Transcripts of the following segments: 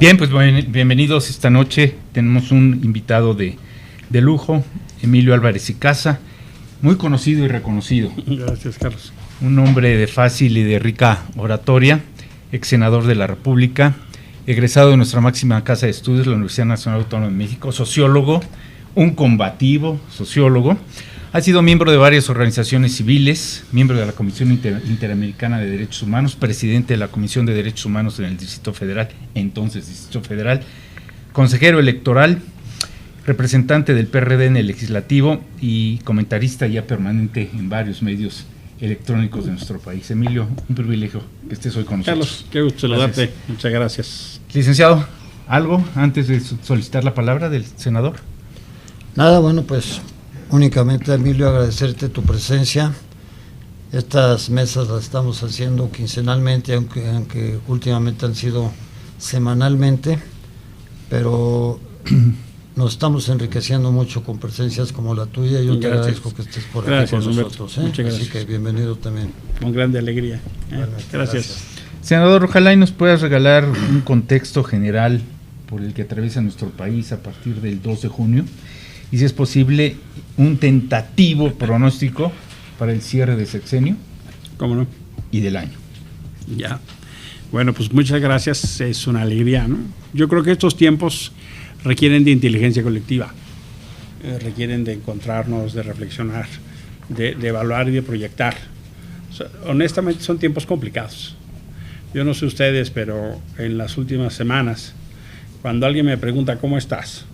Bien, pues bienvenidos esta noche. Tenemos un invitado de lujo, Emilio Álvarez y Casa, muy conocido y reconocido. Gracias, Carlos. Un hombre de fácil y de rica oratoria, ex senador de la República, egresado de nuestra máxima casa de estudios, la Universidad Nacional Autónoma de México, sociólogo, un combativo sociólogo. Ha sido miembro de varias organizaciones civiles, miembro de la Comisión Interamericana de Derechos Humanos, presidente de la Comisión de Derechos Humanos en el Distrito Federal, entonces Distrito Federal, consejero electoral, representante del PRD en el Legislativo y comentarista ya permanente en varios medios electrónicos de nuestro país. Emilio, un privilegio que estés hoy con nosotros. Carlos, qué gusto saludarte. Muchas gracias. Licenciado, ¿algo antes de solicitar la palabra del senador? Nada, bueno, pues únicamente, Emilio, agradecerte tu presencia. Estas mesas las estamos haciendo quincenalmente, aunque últimamente han sido semanalmente, pero nos estamos enriqueciendo mucho con presencias como la tuya. Yo te agradezco que estés por aquí con nosotros. Muchas gracias. Así que bienvenido también. Con grande alegría. Gracias. Senador, ojalá y nos puedas regalar un contexto general por el que atraviesa nuestro país a partir del 2 de junio. Y si es posible, un tentativo pronóstico para el cierre de sexenio. ¿Cómo no? Y del año. Ya. Bueno, pues muchas gracias. Es una alegría, ¿no? Yo creo que estos tiempos requieren de inteligencia colectiva. Requieren de encontrarnos, de reflexionar, de evaluar y de proyectar. O sea, honestamente son tiempos complicados. Yo no sé ustedes, pero en las últimas semanas, cuando alguien me pregunta ¿cómo estás?,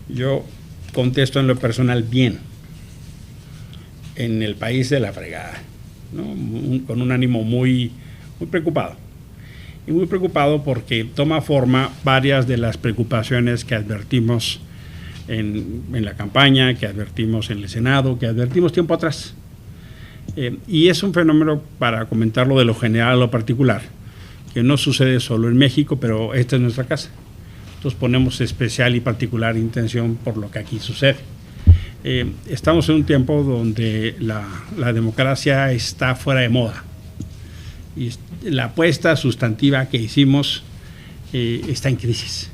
yo contesto en lo personal bien, en el país de la fregada, ¿no? Con un ánimo muy preocupado. Y muy preocupado porque toma forma varias de las preocupaciones que advertimos en la campaña, que advertimos en el Senado, que advertimos tiempo atrás. Y es un fenómeno, para comentarlo de lo general a lo particular, que no sucede solo en México, pero esta es nuestra casa. Entonces ponemos especial y particular intención por lo que aquí sucede. Estamos en un tiempo donde la democracia está fuera de moda y la apuesta sustantiva que hicimos está en crisis.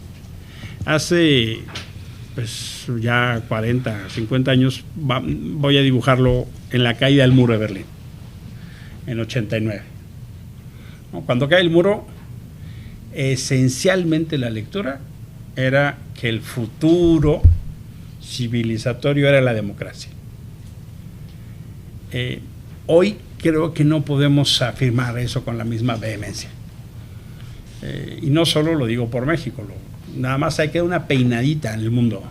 Hace pues ya 40, 50 años, voy a dibujarlo en la caída del muro de Berlín, en 89. Cuando cae el muro, esencialmente la lectura era que el futuro civilizatorio era la democracia. Hoy creo que no podemos afirmar eso con la misma vehemencia. Y no solo lo digo por México, nada más hay que dar una peinadita en el mundo.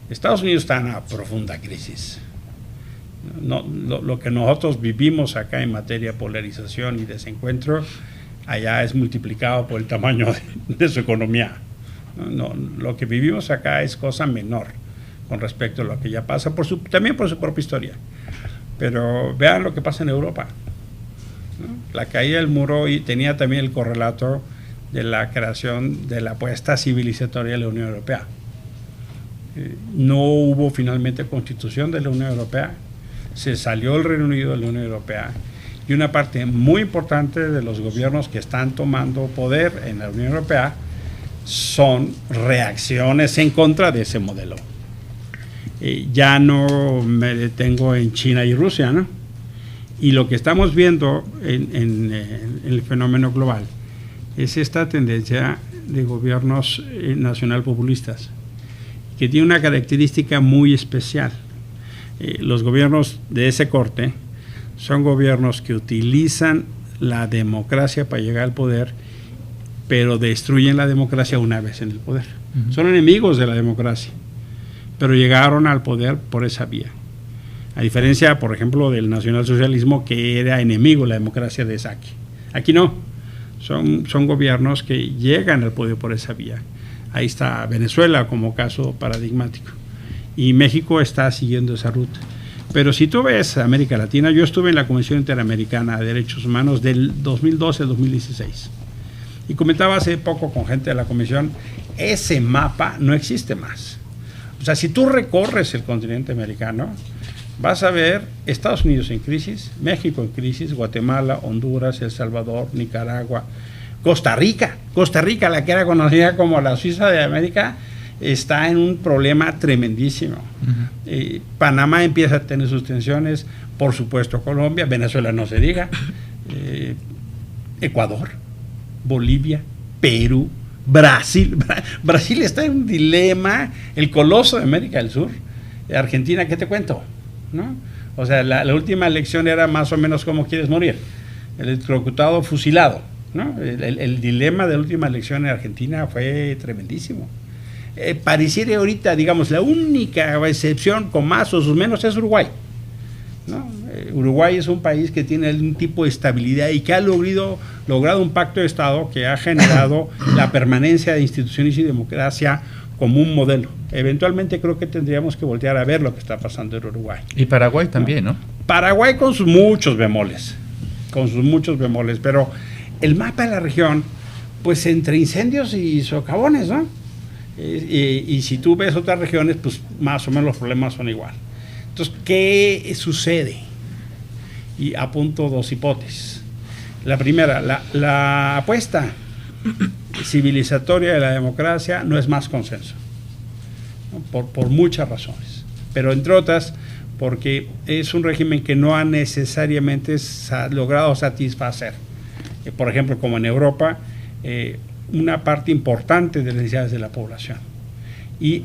Estados Unidos está en una profunda crisis. Lo que nosotros vivimos acá en materia de polarización y desencuentro, allá es multiplicado por el tamaño de su economía. Lo que vivimos acá es cosa menor con respecto a lo que ya pasa, también por su propia historia. Pero vean lo que pasa en Europa, ¿no? La caída del muro y tenía también el correlato de la creación de la apuesta civilizatoria de la Unión Europea. No hubo finalmente constitución de la Unión Europea, se salió el Reino Unido de la Unión Europea, y una parte muy importante de los gobiernos que están tomando poder en la Unión Europea son reacciones en contra de ese modelo. Ya no me detengo en China y Rusia, ¿no? Y lo que estamos viendo en el fenómeno global es esta tendencia de gobiernos nacional populistas, que tiene una característica muy especial. Los gobiernos de ese corte son gobiernos que utilizan la democracia para llegar al poder, pero destruyen la democracia una vez en el poder. Son enemigos de la democracia, pero llegaron al poder por esa vía. A diferencia, por ejemplo, del nacionalsocialismo, que era enemigo de la democracia de saque. Aquí no, son gobiernos que llegan al poder por esa vía. Ahí está Venezuela como caso paradigmático. Y México está siguiendo esa ruta. Pero si tú ves América Latina, yo estuve en la Comisión Interamericana de Derechos Humanos del 2012 al 2016. Y comentaba hace poco con gente de la comisión, ese mapa no existe más. O sea, si tú recorres el continente americano, vas a ver Estados Unidos en crisis, México en crisis, Guatemala, Honduras, El Salvador, Nicaragua, Costa Rica, la que era conocida como la Suiza de América, está en un problema tremendísimo. Panamá empieza a tener sus tensiones, por supuesto Colombia, Venezuela no se diga, Ecuador, Bolivia, Perú, Brasil. Brasil está en un dilema, el coloso de América del Sur. Argentina, ¿qué te cuento? ¿No? O sea, la última elección era más o menos como quieres morir, el electrocutado fusilado, ¿no? El dilema de la última elección en Argentina fue tremendísimo. Pareciera ahorita, digamos, la única excepción con más o menos es Uruguay, ¿no? Uruguay es un país que tiene algún tipo de estabilidad y que ha logrado un pacto de Estado que ha generado la permanencia de instituciones y democracia como un modelo. Eventualmente creo que tendríamos que voltear a ver lo que está pasando en Uruguay. Y Paraguay también, ¿no? Paraguay con sus muchos bemoles, pero el mapa de la región, pues entre incendios y socavones, ¿no? Y si tú ves otras regiones, pues más o menos los problemas son igual. Entonces, ¿qué sucede? Y apunto dos hipótesis. La primera, la apuesta civilizatoria de la democracia no es más consenso, ¿no? Por muchas razones, pero entre otras porque es un régimen que no ha necesariamente logrado satisfacer, por ejemplo, como en Europa, una parte importante de las necesidades de la población. Y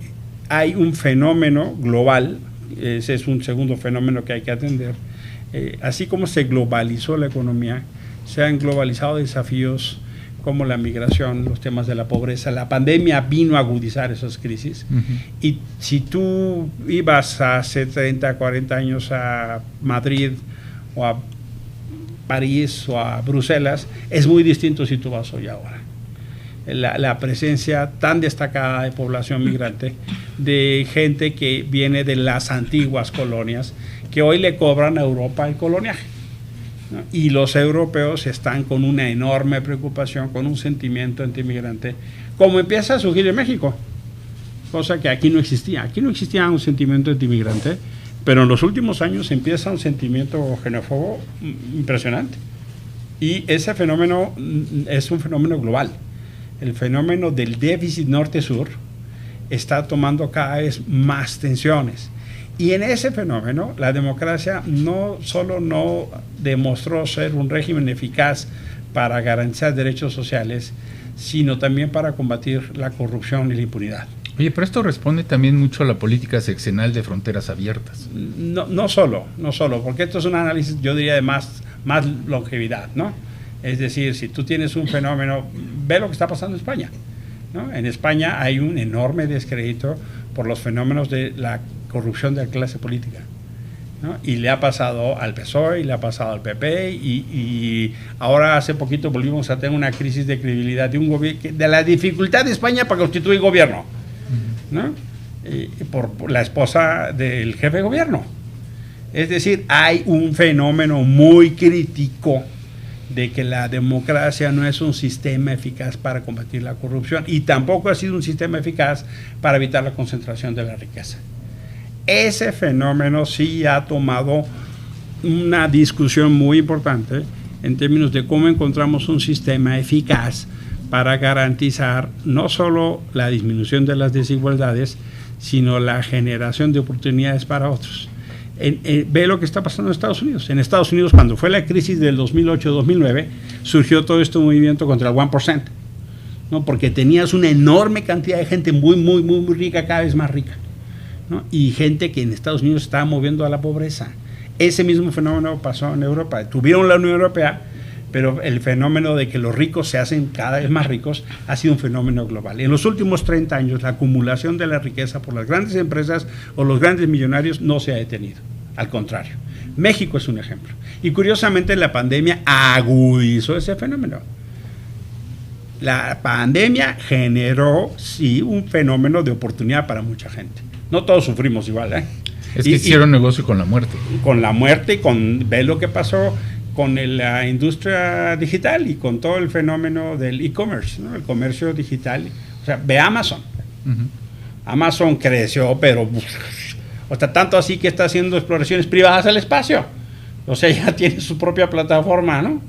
hay un fenómeno global, ese es un segundo fenómeno que hay que atender. Así como se globalizó la economía, se han globalizado desafíos como la migración, los temas de la pobreza. La pandemia vino a agudizar esas crisis. Y si tú ibas hace 30, 40 años a Madrid o a París o a Bruselas, es muy distinto si tú vas hoy ahora. La presencia tan destacada de población migrante, de gente que viene de las antiguas colonias, que hoy le cobran a Europa el coloniaje, ¿no? Y los europeos están con una enorme preocupación, con un sentimiento antimigrante, como empieza a surgir en México, cosa que aquí no existía. Aquí no existía un sentimiento antimigrante, pero en los últimos años empieza un sentimiento xenófobo impresionante. Y ese fenómeno es un fenómeno global. El fenómeno del déficit norte-sur está tomando cada vez más tensiones. Y en ese fenómeno, la democracia no solo no demostró ser un régimen eficaz para garantizar derechos sociales, sino también para combatir la corrupción y la impunidad. Oye, pero esto responde también mucho a la política sexenal de fronteras abiertas. No solo, porque esto es un análisis, yo diría, de más longevidad, ¿no? Es decir, si tú tienes un fenómeno, ve lo que está pasando en España, ¿no? En España hay un enorme descrédito por los fenómenos de la corrupción de la clase política, ¿no? Y le ha pasado al PSOE, y le ha pasado al PP, y ahora hace poquito volvimos a tener una crisis de credibilidad de un gobierno, de la dificultad de España para constituir gobierno, ¿no? Por la esposa del jefe de gobierno. Es decir, hay un fenómeno muy crítico de que la democracia no es un sistema eficaz para combatir la corrupción y tampoco ha sido un sistema eficaz para evitar la concentración de la riqueza. Ese fenómeno sí ha tomado una discusión muy importante en términos de cómo encontramos un sistema eficaz para garantizar no solo la disminución de las desigualdades, sino la generación de oportunidades para otros. Ve lo que está pasando en Estados Unidos. En Estados Unidos, cuando fue la crisis del 2008-2009, surgió todo este movimiento contra el 1%, ¿no? Porque tenías una enorme cantidad de gente muy rica, cada vez más rica, ¿no? Y gente que en Estados Unidos estaba moviendo a la pobreza. Ese mismo fenómeno pasó en Europa. Tuvieron la Unión Europea, pero el fenómeno de que los ricos se hacen cada vez más ricos ha sido un fenómeno global. En los últimos 30 años, la acumulación de la riqueza por las grandes empresas o los grandes millonarios no se ha detenido. Al contrario, México es un ejemplo. Y curiosamente la pandemia agudizó ese fenómeno. La pandemia generó, sí, un fenómeno de oportunidad para mucha gente. No todos sufrimos igual, ¿eh? Es que hicieron negocio con la muerte. Con la muerte, ve lo que pasó con la industria digital y con todo el fenómeno del e-commerce, ¿no? El comercio digital. O sea, ve Amazon. Amazon creció, pero hasta tanto así que está haciendo exploraciones privadas al espacio. O sea, ya tiene su propia plataforma, ¿no?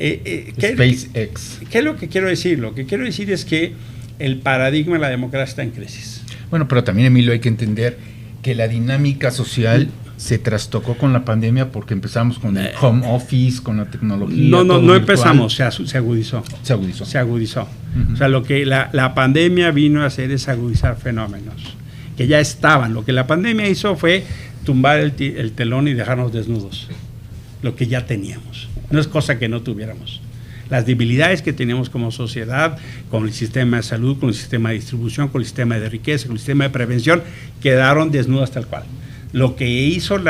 SpaceX. ¿Qué es lo que quiero decir? Lo que quiero decir es que el paradigma de la democracia está en crisis. Bueno, pero también, Emilio, hay que entender que la dinámica social se trastocó con la pandemia porque empezamos con el home office, con la tecnología. No empezamos, se agudizó. Se agudizó. Se agudizó. O sea, lo que la pandemia vino a hacer es agudizar fenómenos que ya estaban. Lo que la pandemia hizo fue tumbar el telón y dejarnos desnudos. Lo que ya teníamos. No es cosa que no tuviéramos. Las debilidades que teníamos como sociedad, con el sistema de salud, con el sistema de distribución, con el sistema de riqueza, con el sistema de prevención, quedaron desnudas tal cual. Lo que hizo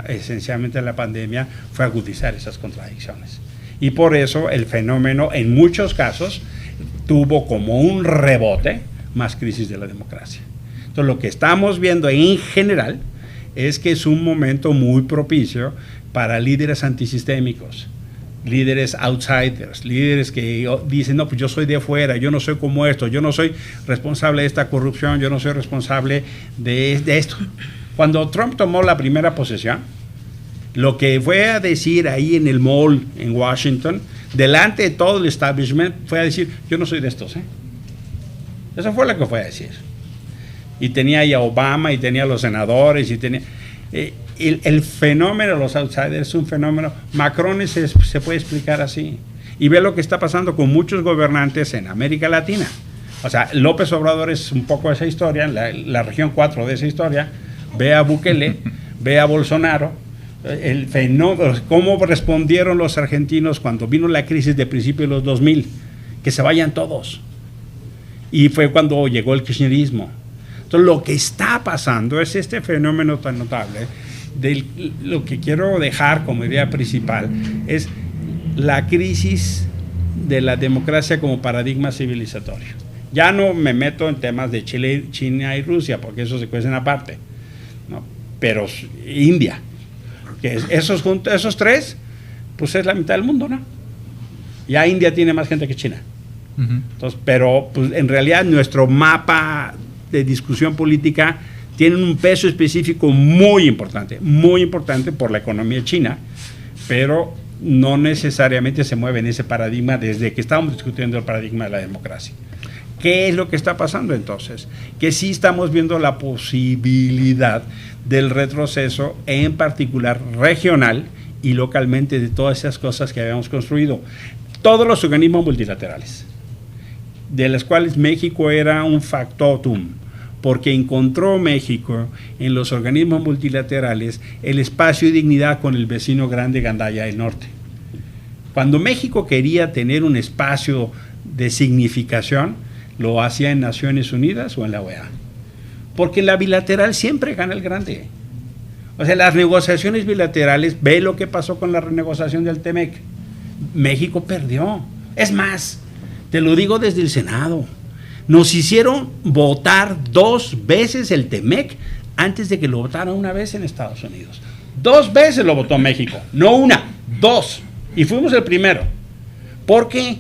esencialmente la pandemia fue agudizar esas contradicciones. Y por eso el fenómeno, en muchos casos, tuvo como un rebote más crisis de la democracia. Entonces, lo que estamos viendo en general es que es un momento muy propicio para líderes antisistémicos, líderes outsiders, líderes que dicen, no, pues yo soy de afuera, yo no soy como esto, yo no soy responsable de esta corrupción, yo no soy responsable de esto. Cuando Trump tomó la primera posesión, lo que fue a decir ahí en el mall en Washington, delante de todo el establishment, fue a decir, yo no soy de estos, ¿eh? Eso fue lo que fue a decir. Y tenía ahí a Obama, y tenía a los senadores, y tenía... el fenómeno de los outsiders es un fenómeno. Macron se puede explicar así. Y ve lo que está pasando con muchos gobernantes en América Latina. O sea, López Obrador es un poco esa historia, la región 4 de esa historia. Ve a Bukele, ve a Bolsonaro. El fenómeno, cómo respondieron los argentinos cuando vino la crisis de principios de los 2000, que se vayan todos. Y fue cuando llegó el kirchnerismo. Entonces, lo que está pasando es este fenómeno tan notable. Lo que quiero dejar como idea principal es la crisis de la democracia como paradigma civilizatorio. Ya no me meto en temas de Chile, China y Rusia, porque eso se cuecen aparte, ¿no? Pero India, que esos tres, pues es la mitad del mundo, ¿no? Ya India tiene más gente que China. Entonces, pero pues, en realidad nuestro mapa de discusión política tiene un peso específico muy importante por la economía china, pero no necesariamente se mueve en ese paradigma desde que estábamos discutiendo el paradigma de la democracia. ¿Qué es lo que está pasando entonces? Que sí estamos viendo la posibilidad del retroceso, en particular regional y localmente, de todas esas cosas que habíamos construido. Todos los organismos multilaterales, de las cuales México era un factotum, porque encontró México en los organismos multilaterales el espacio y dignidad con el vecino grande Gandaya del Norte. Cuando México quería tener un espacio de significación, lo hacía en Naciones Unidas o en la OEA, porque la bilateral siempre gana el grande. O sea, las negociaciones bilaterales, ve lo que pasó con la renegociación del TEMEC. México perdió. Es más, te lo digo desde el Senado, nos hicieron votar 2 veces el TEMEC antes de que lo votara una vez en Estados Unidos. 2 veces lo votó México, no una, 2. Y fuimos el primero. ¿Por qué?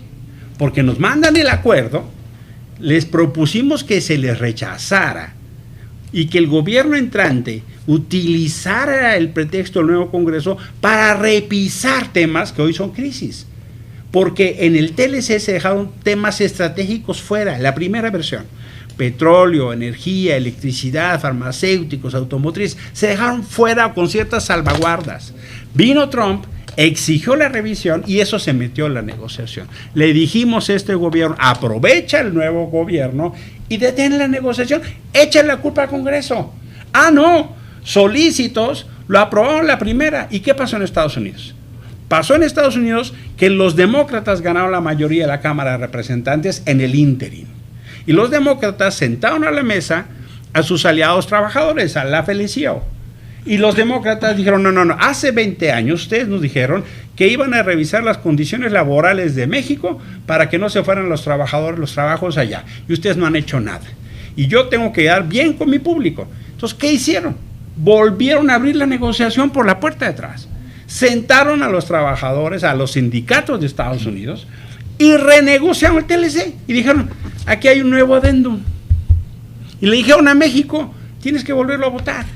Porque nos mandan el acuerdo, les propusimos que se les rechazara y que el gobierno entrante utilizara el pretexto del nuevo Congreso para repisar temas que hoy son crisis. Porque en el TLC se dejaron temas estratégicos fuera, la primera versión. Petróleo, energía, electricidad, farmacéuticos, automotriz, se dejaron fuera con ciertas salvaguardas. Vino Trump, exigió la revisión y eso se metió en la negociación. Le dijimos a este gobierno, aprovecha el nuevo gobierno y detén la negociación, échale la culpa al Congreso. Ah, no, solícitos, lo aprobaron la primera. ¿Y qué pasó en Estados Unidos? Pasó en Estados Unidos que los demócratas ganaron la mayoría de la Cámara de Representantes en el ínterin. Y los demócratas sentaron a la mesa a sus aliados trabajadores, a la FLCO. Y los demócratas dijeron, no, hace 20 años ustedes nos dijeron que iban a revisar las condiciones laborales de México para que no se fueran los trabajadores, los trabajos allá. Y ustedes no han hecho nada. Y yo tengo que quedar bien con mi público. Entonces, ¿qué hicieron? Volvieron a abrir la negociación por la puerta de atrás. Sentaron a los trabajadores, a los sindicatos de Estados Unidos y renegociaron el TLC y dijeron, aquí hay un nuevo adendum. Y le dijeron a México, tienes que volverlo a votar.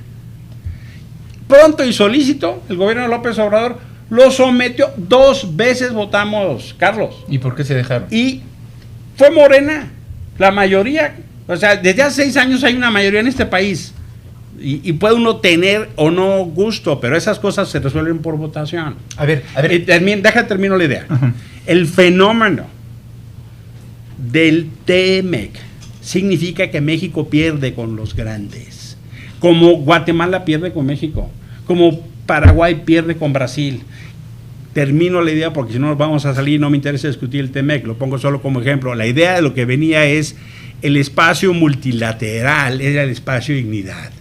Pronto y solícito, el gobierno de López Obrador Lo sometió, 2 veces votamos, Carlos. ¿Y por qué se dejaron? Y fue Morena, la mayoría. O sea, desde hace 6 años hay una mayoría en este país. Y puede uno tener o no gusto, pero esas cosas se resuelven por votación. A ver. Termino la idea. Uh-huh. El fenómeno del TMEC significa que México pierde con los grandes, como Guatemala pierde con México, como Paraguay pierde con Brasil. Termino la idea porque si no nos vamos a salir, no me interesa discutir el TMEC, lo pongo solo como ejemplo. La idea de lo que venía es el espacio multilateral, era el espacio de dignidad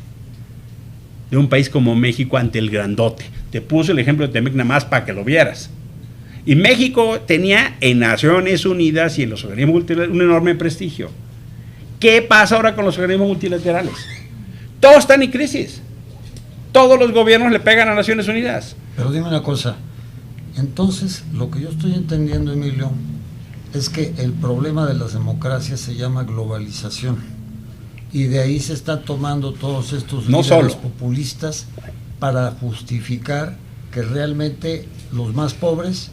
de un país como México ante el grandote. Te puse el ejemplo de TMEC nada más para que lo vieras. Y México tenía en Naciones Unidas y en los organismos multilaterales un enorme prestigio. ¿Qué pasa ahora con los organismos multilaterales? Todos están en crisis. Todos los gobiernos le pegan a Naciones Unidas. Pero dime una cosa, entonces lo que yo estoy entendiendo, Emilio, es que el problema de las democracias se llama globalización y de ahí se están tomando todos estos líderes populistas para justificar que realmente los más pobres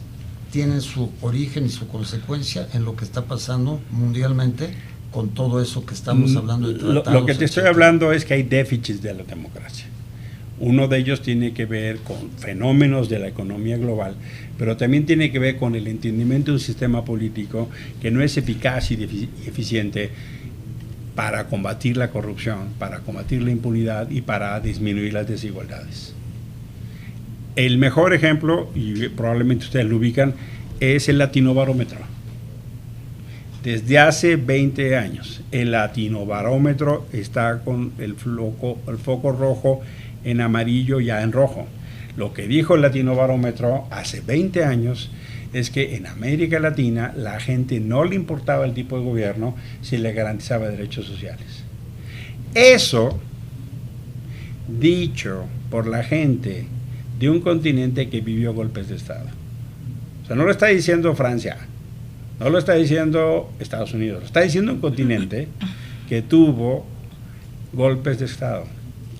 tienen su origen y su consecuencia en lo que está pasando mundialmente con todo eso que estamos hablando de tratados. Lo que te estoy hablando es que hay déficits de la democracia. Uno de ellos tiene que ver con fenómenos de la economía global, pero también tiene que ver con el entendimiento de un sistema político que no es eficaz y eficiente para combatir la corrupción, para combatir la impunidad y para disminuir las desigualdades. El mejor ejemplo, y probablemente ustedes lo ubican, es el Latinobarómetro. Desde hace 20 años, el Latinobarómetro está con el foco rojo en amarillo, ya en rojo. Lo que dijo el Latinobarómetro hace 20 años es que en América Latina la gente no le importaba el tipo de gobierno si le garantizaba derechos sociales. Eso, dicho por la gente de un continente que vivió golpes de Estado. O sea, no lo está diciendo Francia, no lo está diciendo Estados Unidos, lo está diciendo un continente que tuvo golpes de Estado.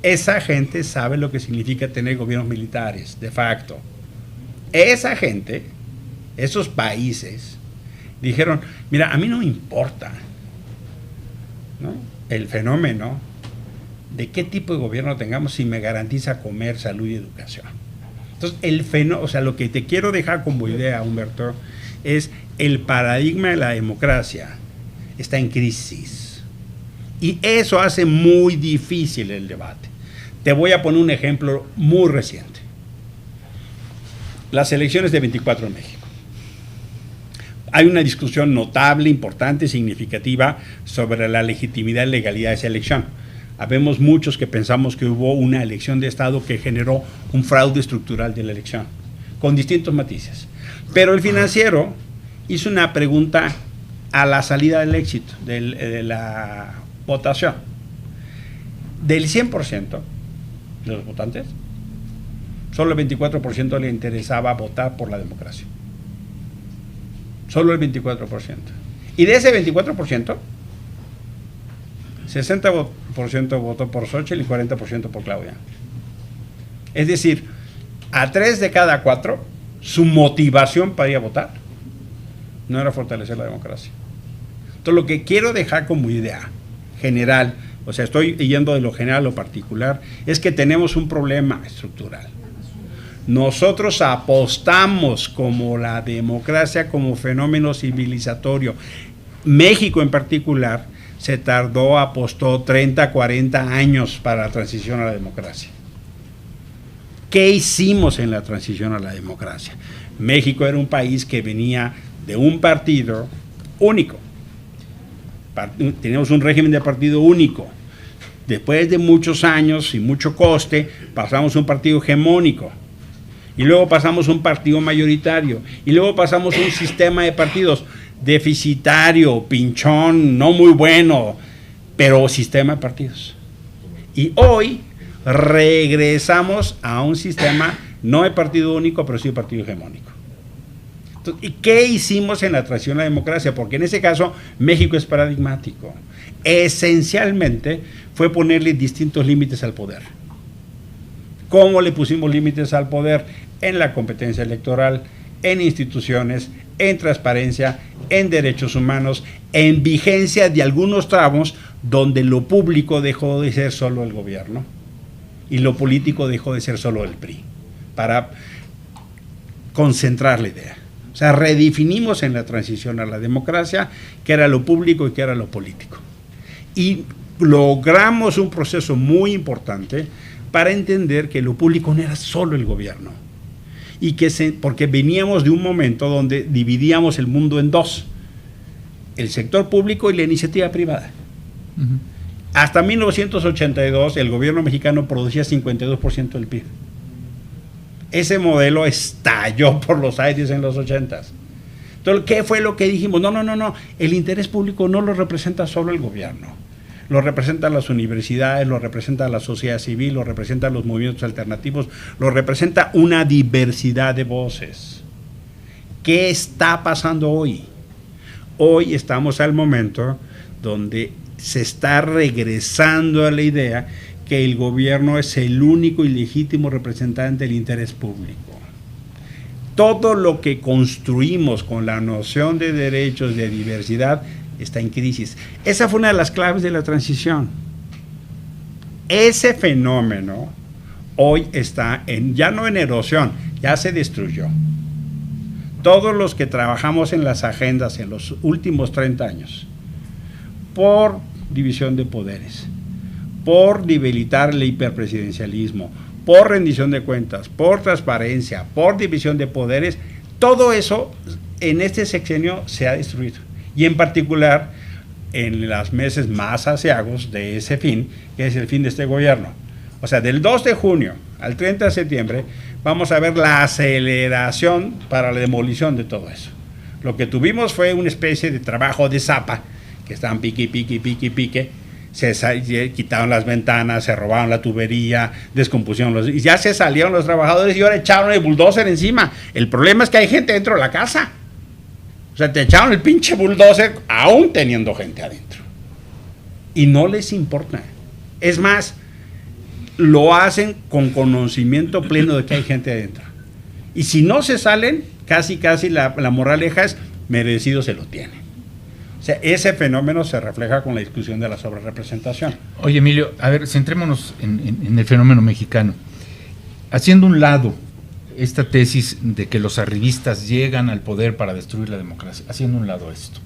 Esa gente sabe lo que significa tener gobiernos militares, de facto. Esa gente, esos países, dijeron, mira, a mí no me importa, ¿no?, el fenómeno de qué tipo de gobierno tengamos si me garantiza comer, salud y educación. Entonces, o sea, lo que te quiero dejar como idea, Humberto, es el paradigma de la democracia está en crisis. Y eso hace muy difícil el debate. Te voy a poner un ejemplo muy reciente. Las elecciones de 24 en México. Hay una discusión notable, importante, significativa sobre la legitimidad y legalidad de esa elección. Habemos muchos que pensamos que hubo una elección de Estado que generó un fraude estructural de la elección, con distintos matices. Pero el Financiero hizo una pregunta a la salida del éxito, de la votación. Del 100% de los votantes, solo el 24% le interesaba votar por la democracia. Solo el 24%. Y de ese 24%, 60% votó por Xóchitl y 40% por Claudia. Es decir, a 3 de cada 4, su motivación para ir a votar no era fortalecer la democracia. Entonces, lo que quiero dejar como idea general, o sea, estoy yendo de lo general a lo particular, es que tenemos un problema estructural. Nosotros apostamos como la democracia como fenómeno civilizatorio. México en particular apostó 30, 40 años para la transición a la democracia. ¿Qué hicimos en la transición a la democracia? México era un país que venía de un partido único. Teníamos un régimen de partido único. Después de muchos años y mucho coste, pasamos a un partido hegemónico. Y luego pasamos a un partido mayoritario. Y luego pasamos a un sistema de partidos deficitario, pinchón, no muy bueno, pero sistema de partidos. Y hoy regresamos a un sistema no de partido único, pero sí de partido hegemónico. Entonces, ¿y qué hicimos en la transición a la democracia? Porque en ese caso México es paradigmático. Esencialmente fue ponerle distintos límites al poder. ¿Cómo le pusimos límites al poder? en la competencia electoral, en instituciones, en transparencia, en derechos humanos, en vigencia de algunos tramos donde lo público dejó de ser solo el gobierno y lo político dejó de ser solo el PRI, para concentrar la idea. O sea, redefinimos en la transición a la democracia qué era lo público y qué era lo político. Y logramos un proceso muy importante para entender que lo público no era solo el gobierno. Y porque veníamos de un momento donde dividíamos el mundo en dos: el sector público y la iniciativa privada. Uh-huh. Hasta 1982 el gobierno mexicano producía 52% del PIB. Ese modelo estalló por los aires en los 80s. Entonces, ¿qué fue lo que dijimos? No, el interés público no lo representa solo el gobierno. Lo representan las universidades, lo representa la sociedad civil, lo representan los movimientos alternativos, lo representa una diversidad de voces. ¿Qué está pasando hoy? Hoy estamos al momento donde se está regresando a la idea que el gobierno es el único y legítimo representante del interés público. Todo lo que construimos con la noción de derechos, de diversidad, está en crisis. Esa fue una de las claves de la transición. Ese fenómeno hoy está ya no en erosión, ya se destruyó. Todos los que trabajamos en las agendas en los últimos 30 años, por división de poderes, por debilitar el hiperpresidencialismo, por rendición de cuentas, por transparencia, por división de poderes, todo eso en este sexenio se ha destruido. Y en particular en los meses más aciagos de ese fin, que es el fin de este gobierno. O sea, del 2 de junio al 30 de septiembre vamos a ver la aceleración para la demolición de todo eso. Lo que tuvimos fue una especie de trabajo de zapa, que estaban pique, se quitaron las ventanas, se robaron la tubería, descompusieron y ya se salieron los trabajadores y ahora echaron el bulldozer encima. El problema es que hay gente dentro de la casa. O sea, te echaron el pinche bulldozer aún teniendo gente adentro. Y no les importa. Es más, lo hacen con conocimiento pleno de que hay gente adentro. Y si no se salen, casi la moraleja es: merecido se lo tienen. O sea, ese fenómeno se refleja con la discusión de la sobrerepresentación. Oye, Emilio, a ver, centrémonos en el fenómeno mexicano. Haciendo un lado esta tesis de que los arribistas llegan al poder para destruir la democracia, haciendo un lado esto,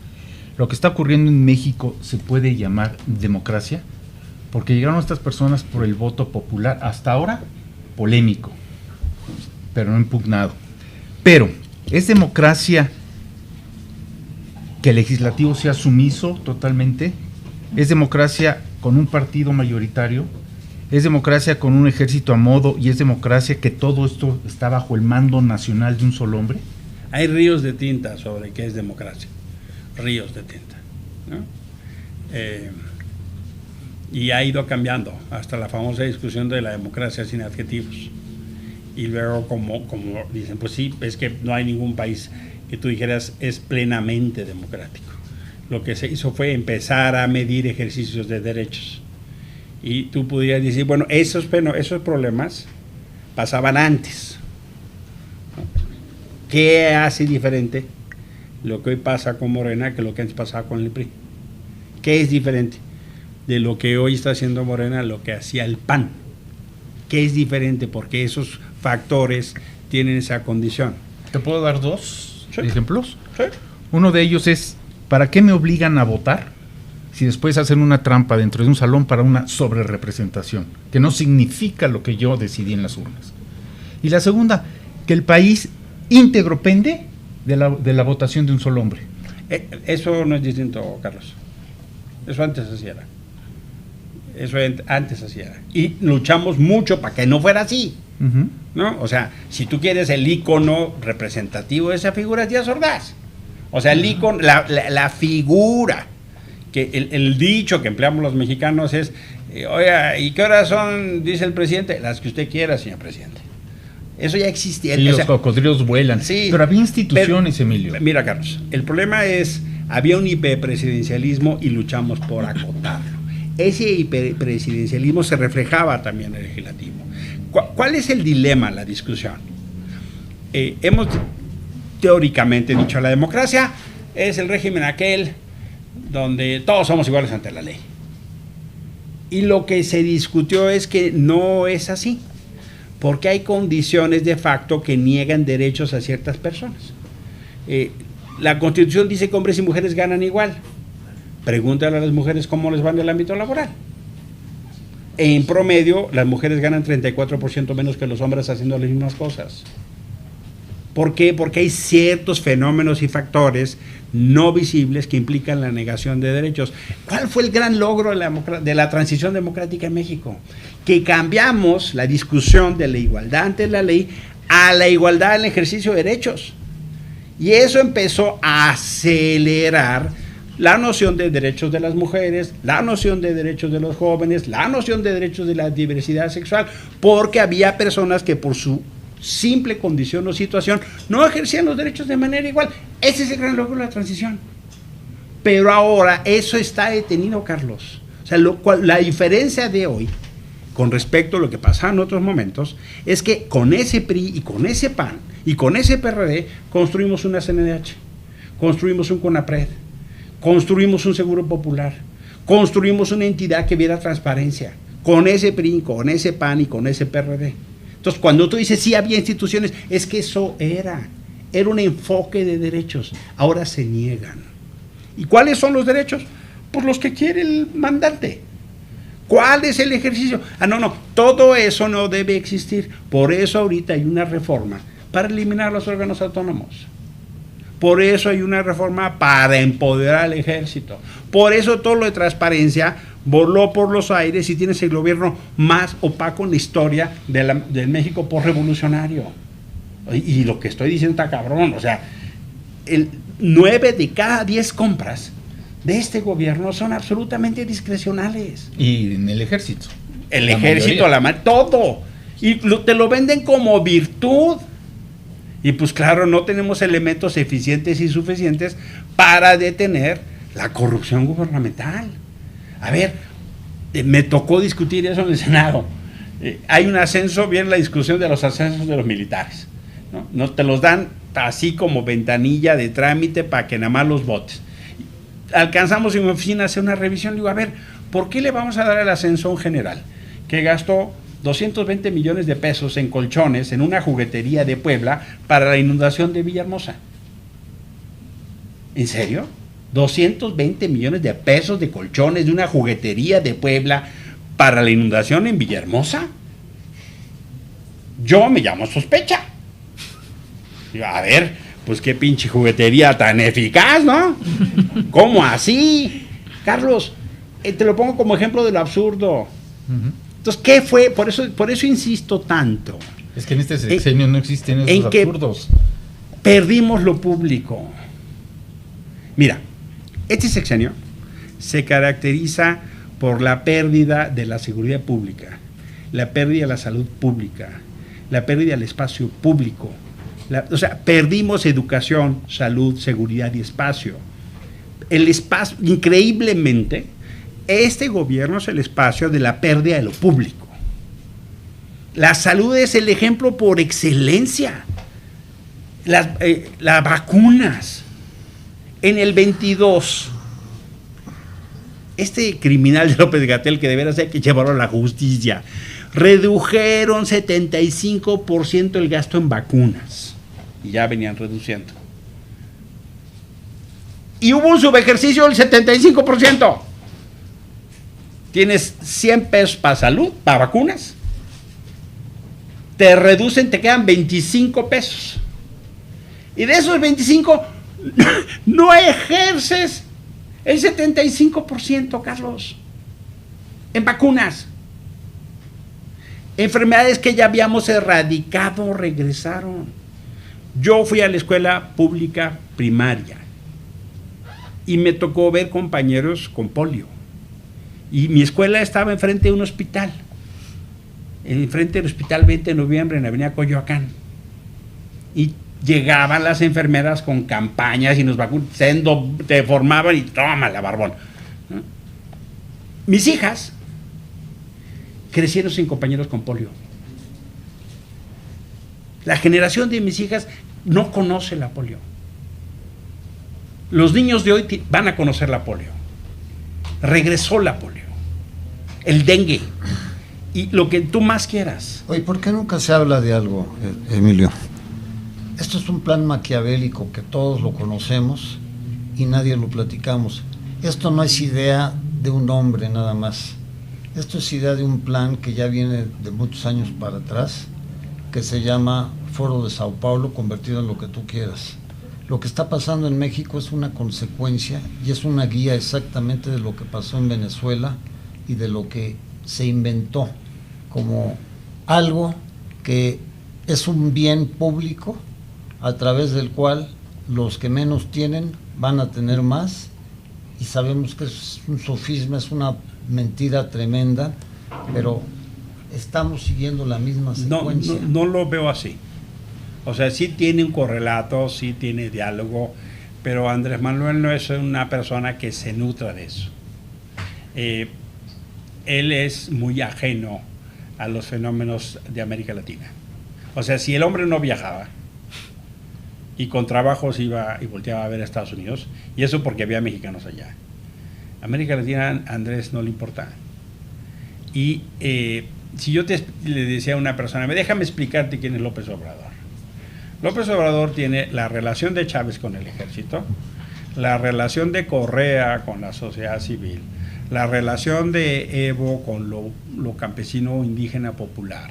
lo que está ocurriendo en México se puede llamar democracia, porque llegaron estas personas por el voto popular, hasta ahora polémico, pero no impugnado. Pero, ¿es democracia que el legislativo sea sumiso totalmente? ¿Es democracia con un partido mayoritario? ¿Es democracia con un ejército a modo? ¿Y es democracia que todo esto está bajo el mando nacional de un solo hombre? Hay ríos de tinta sobre qué es democracia. Ríos de tinta, ¿no? Y ha ido cambiando hasta la famosa discusión de la democracia sin adjetivos. Y luego como dicen, pues sí, es que no hay ningún país que tú dijeras es plenamente democrático. Lo que se hizo fue empezar a medir ejercicios de derechos. Y tú pudieras decir, bueno, esos problemas pasaban antes. ¿Qué hace diferente lo que hoy pasa con Morena que lo que antes pasaba con el PRI? ¿Qué es diferente de lo que hoy está haciendo Morena a lo que hacía el PAN? ¿Qué es diferente? Porque esos factores tienen esa condición. ¿Te puedo dar dos ejemplos? Sí. Uno de ellos es, ¿para qué me obligan a votar si después hacen una trampa dentro de un salón para una sobrerepresentación, que no significa lo que yo decidí en las urnas? Y la segunda, que el país íntegro pende de la votación de un solo hombre. Eso no es distinto, Carlos. Eso antes así era. Y luchamos mucho para que no fuera así. Uh-huh. ¿No? O sea, si tú quieres el ícono representativo de esa figura es Díaz Ordaz. O sea, el ícono, la figura, que el dicho que empleamos los mexicanos es, oiga, ¿y qué horas son? Dice el presidente, las que usted quiera, señor presidente. Eso ya existía. Sí, los cocodrilos vuelan. Sí, pero había instituciones, Emilio. Mira, Carlos, el problema es, había un hiperpresidencialismo y luchamos por acotarlo. Ese hiperpresidencialismo se reflejaba también en el legislativo. ¿Cuál es el dilema, la discusión? hemos teóricamente dicho, la democracia es el régimen aquel donde todos somos iguales ante la ley. Y lo que se discutió es que no es así, porque hay condiciones de facto que niegan derechos a ciertas personas. La Constitución dice que hombres y mujeres ganan igual. Pregúntale a las mujeres cómo les va en el ámbito laboral. En promedio, las mujeres ganan 34% menos que los hombres haciendo las mismas cosas. ¿Por qué? Porque hay ciertos fenómenos y factores no visibles que implican la negación de derechos. ¿Cuál fue el gran logro de la transición democrática en México? Que cambiamos la discusión de la igualdad ante la ley a la igualdad en el ejercicio de derechos. Y eso empezó a acelerar la noción de derechos de las mujeres, la noción de derechos de los jóvenes, la noción de derechos de la diversidad sexual, porque había personas que por su simple condición o situación no ejercían los derechos de manera igual. Ese es el gran logro de la transición. Pero ahora eso está detenido, Carlos. O sea, la diferencia de hoy con respecto a lo que pasaba en otros momentos es que con ese PRI y con ese PAN y con ese PRD construimos una CNDH, construimos un CONAPRED, construimos un Seguro Popular, construimos una entidad que viera transparencia, con ese PRI, con ese PAN y con ese PRD. Entonces, cuando tú dices sí había instituciones, es que eso era un enfoque de derechos. Ahora se niegan. ¿Y cuáles son los derechos? Pues los que quiere el mandante. ¿Cuál es el ejercicio? No, todo eso no debe existir. Por eso ahorita hay una reforma para eliminar los órganos autónomos. Por eso hay una reforma para empoderar al ejército. Por eso todo lo de transparencia voló por los aires y tienes el gobierno más opaco en la historia del México postrevolucionario. Y lo que estoy diciendo está cabrón. O sea, 9 de cada 10 compras de este gobierno son absolutamente discrecionales. Y en el ejército. El ejército, todo. Y te lo venden como virtud. Y pues claro, no tenemos elementos eficientes y suficientes para detener la corrupción gubernamental. A ver, me tocó discutir eso en el Senado. Hay un ascenso, viene la discusión de los ascensos de los militares. No te los dan así como ventanilla de trámite para que nada más los votes. Alcanzamos en mi oficina a hacer una revisión. Digo, a ver, ¿por qué le vamos a dar el ascenso a un general que gastó 220 millones de pesos en colchones en una juguetería de Puebla para la inundación de Villahermosa? ¿En serio? 220 millones de pesos de colchones de una juguetería de Puebla para la inundación en Villahermosa. Yo me llamo sospecha. Digo, a ver, pues qué pinche juguetería tan eficaz, ¿no? ¿Cómo así? Carlos, te lo pongo como ejemplo de lo absurdo. Entonces, ¿qué fue? Por eso insisto tanto. Es que en este sexenio no existen esos absurdos. Perdimos lo público. Mira, este sexenio se caracteriza por la pérdida de la seguridad pública, la pérdida de la salud pública, la pérdida del espacio público. O sea, perdimos educación, salud, seguridad y espacio. El espacio, increíblemente, este gobierno es el espacio de la pérdida de lo público. La salud es el ejemplo por excelencia. Las vacunas. En el 22, este criminal de López-Gatell, que de veras hay que llevarlo a la justicia, redujeron 75% el gasto en vacunas. Y ya venían reduciendo. Y hubo un subejercicio del 75%. Tienes 100 pesos para salud, para vacunas. Te reducen, te quedan 25 pesos. Y de esos 25, no ejerces el 75%, Carlos, en vacunas. Enfermedades que ya habíamos erradicado regresaron. Yo fui a la escuela pública primaria y me tocó ver compañeros con polio. Y mi escuela estaba enfrente de un hospital, enfrente del hospital 20 de noviembre en la avenida Coyoacán. Y llegaban las enfermeras con campañas y nos vacunaban, te formaban y tómala, barbón. ¿No? Mis hijas crecieron sin compañeros con polio. La generación de mis hijas no conoce la polio. Los niños de hoy van a conocer la polio. Regresó la polio, el dengue y lo que tú más quieras. Oye, ¿por qué nunca se habla de algo, Emilio? Esto es un plan maquiavélico que todos lo conocemos y nadie lo platicamos. Esto no es idea de un hombre nada más. Esto es idea de un plan que ya viene de muchos años para atrás, que se llama Foro de Sao Paulo, convertido en lo que tú quieras. Lo que está pasando en México es una consecuencia y es una guía exactamente de lo que pasó en Venezuela y de lo que se inventó como algo que es un bien público a través del cual los que menos tienen van a tener más, y sabemos que es un sofisma, es una mentira tremenda, pero estamos siguiendo la misma secuencia. No lo veo así. O sea, sí tiene un correlato, sí tiene diálogo, pero Andrés Manuel no es una persona que se nutra de eso. Él es muy ajeno a los fenómenos de América Latina. O sea, si el hombre no viajaba y con trabajos iba y volteaba a ver a Estados Unidos, y eso porque había mexicanos allá, América Latina a Andrés no le importa. Y si yo le decía a una persona, déjame explicarte quién es López Obrador. López Obrador tiene la relación de Chávez con el ejército, la relación de Correa con la sociedad civil, la relación de Evo con lo campesino indígena popular,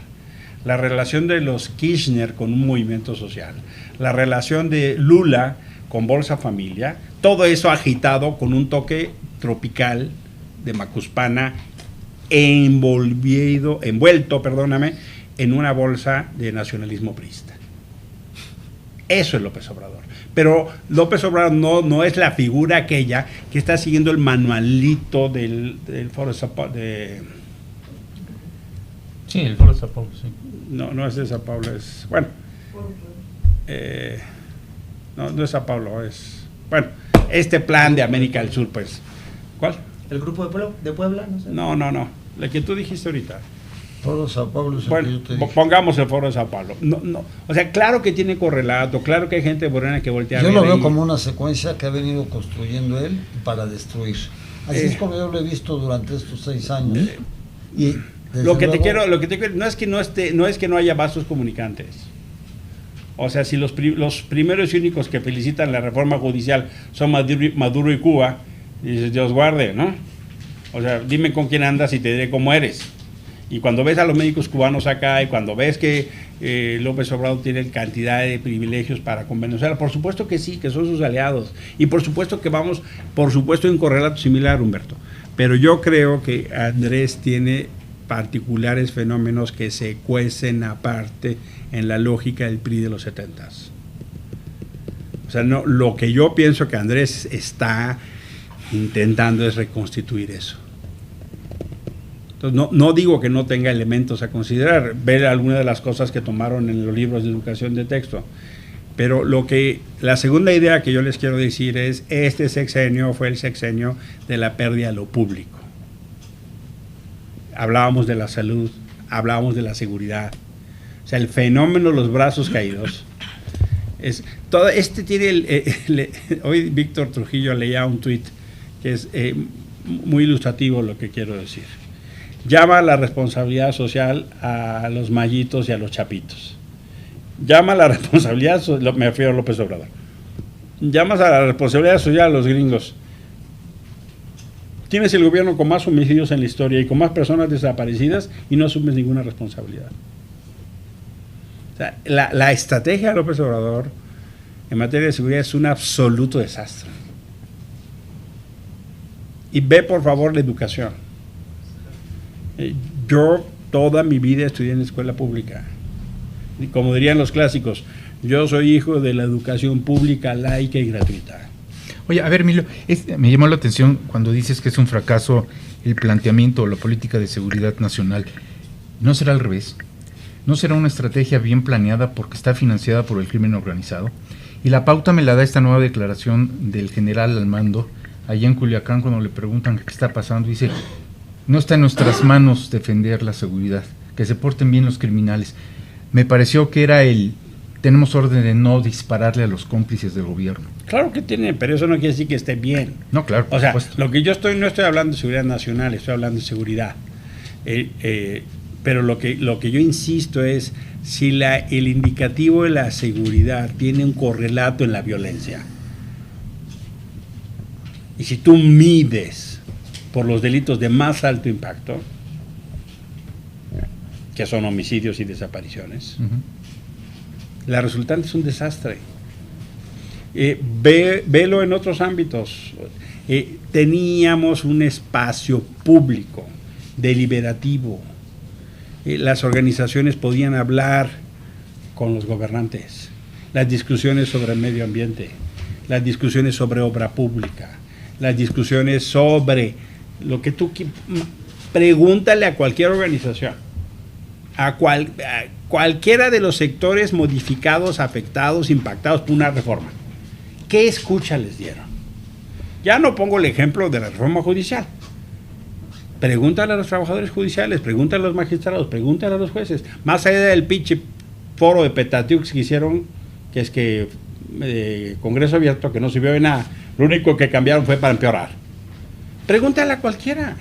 la relación de los Kirchner con un movimiento social, la relación de Lula con Bolsa Familia, todo eso agitado con un toque tropical de Macuspana, envuelto, en una bolsa de nacionalismo priista. Eso es López Obrador. Pero López Obrador no es la figura aquella que está siguiendo el manualito del Foro de Sao Paulo. Sí, el Foro de Sao Paulo, sí. No es de Sao Paulo, es... Bueno. No es Sao Paulo, es... Bueno, este plan de América del Sur, pues. ¿Cuál? ¿El grupo de Puebla? No sé. No. La que tú dijiste ahorita. Foro de Sao Paulo es el Bueno, que yo te dije. pongamos el Foro de Sao Paulo. No. O sea, claro que tiene correlato, claro que hay gente morena que voltea a ver. Yo lo veo ahí. como una secuencia que ha venido construyendo él para destruir. Así es como yo lo he visto durante estos 6 años. Y lo que te quiero no es que no haya vasos comunicantes. O sea, si los primeros y únicos que felicitan la reforma judicial son Maduro y Cuba, dices, Dios guarde, ¿no? O sea, dime con quién andas y te diré cómo eres. Y cuando ves a los médicos cubanos acá y cuando ves que López Obrador tiene cantidad de privilegios para con Venezuela, por supuesto que sí, que son sus aliados. Y por supuesto que vamos, en correlato similar, Humberto. Pero yo creo que Andrés tiene particulares fenómenos que se cuecen aparte en la lógica del PRI de los 70s. O sea, no, lo que yo pienso que Andrés está intentando es reconstituir eso. Entonces, no digo que no tenga elementos a considerar, ver algunas de las cosas que tomaron en los libros de educación de texto, pero la segunda idea que yo les quiero decir es, este sexenio fue el sexenio de la pérdida de lo público. Hablábamos de la salud, hablábamos de la seguridad, o sea, el fenómeno de los brazos caídos. Hoy Víctor Trujillo leía un tuit que es muy ilustrativo lo que quiero decir. Llama a la responsabilidad social a los mallitos y a los chapitos. Llama a la responsabilidad, me refiero a López Obrador. Llamas a la responsabilidad social a los gringos. Tienes el gobierno con más homicidios en la historia y con más personas desaparecidas y no asumes ninguna responsabilidad. O sea, la estrategia de López Obrador en materia de seguridad es un absoluto desastre. Y ve, por favor, la educación. Yo toda mi vida estudié en la escuela pública. Y como dirían los clásicos, yo soy hijo de la educación pública, laica y gratuita. Oye, a ver, Emilio, me llamó la atención cuando dices que es un fracaso el planteamiento o la política de seguridad nacional. ¿No será al revés? ¿No será una estrategia bien planeada porque está financiada por el crimen organizado? Y la pauta me la da esta nueva declaración del general al mando allá en Culiacán cuando le preguntan qué está pasando. Dice, no está en nuestras manos defender la seguridad, que se porten bien los criminales. Me pareció que era el tenemos orden de no dispararle a los cómplices del gobierno. Claro que tienen, pero eso no quiere decir que esté bien. No, claro, por O sea, supuesto. lo que yo no estoy hablando de seguridad nacional, estoy hablando de seguridad. Pero lo que yo insisto es si el indicativo de la seguridad tiene un correlato en la violencia. Y si tú mides por los delitos de más alto impacto, que son homicidios y desapariciones, la resultante es un desastre. Velo en otros ámbitos. Teníamos un espacio público, deliberativo. Las organizaciones podían hablar con los gobernantes. Las discusiones sobre el medio ambiente, las discusiones sobre obra pública, las discusiones sobre lo que tú pregúntale a cualquier organización, a cualquiera de los sectores modificados, afectados, impactados por una reforma. ¿Qué escucha les dieron? Ya no pongo el ejemplo de la reforma judicial. Pregúntale a los trabajadores judiciales, pregúntale a los magistrados, pregúntale a los jueces. Más allá del pinche foro de Petatiux que hicieron, que es que Congreso abierto, que no sirvió de nada. Lo único que cambiaron fue para empeorar. Pregúntale a cualquiera.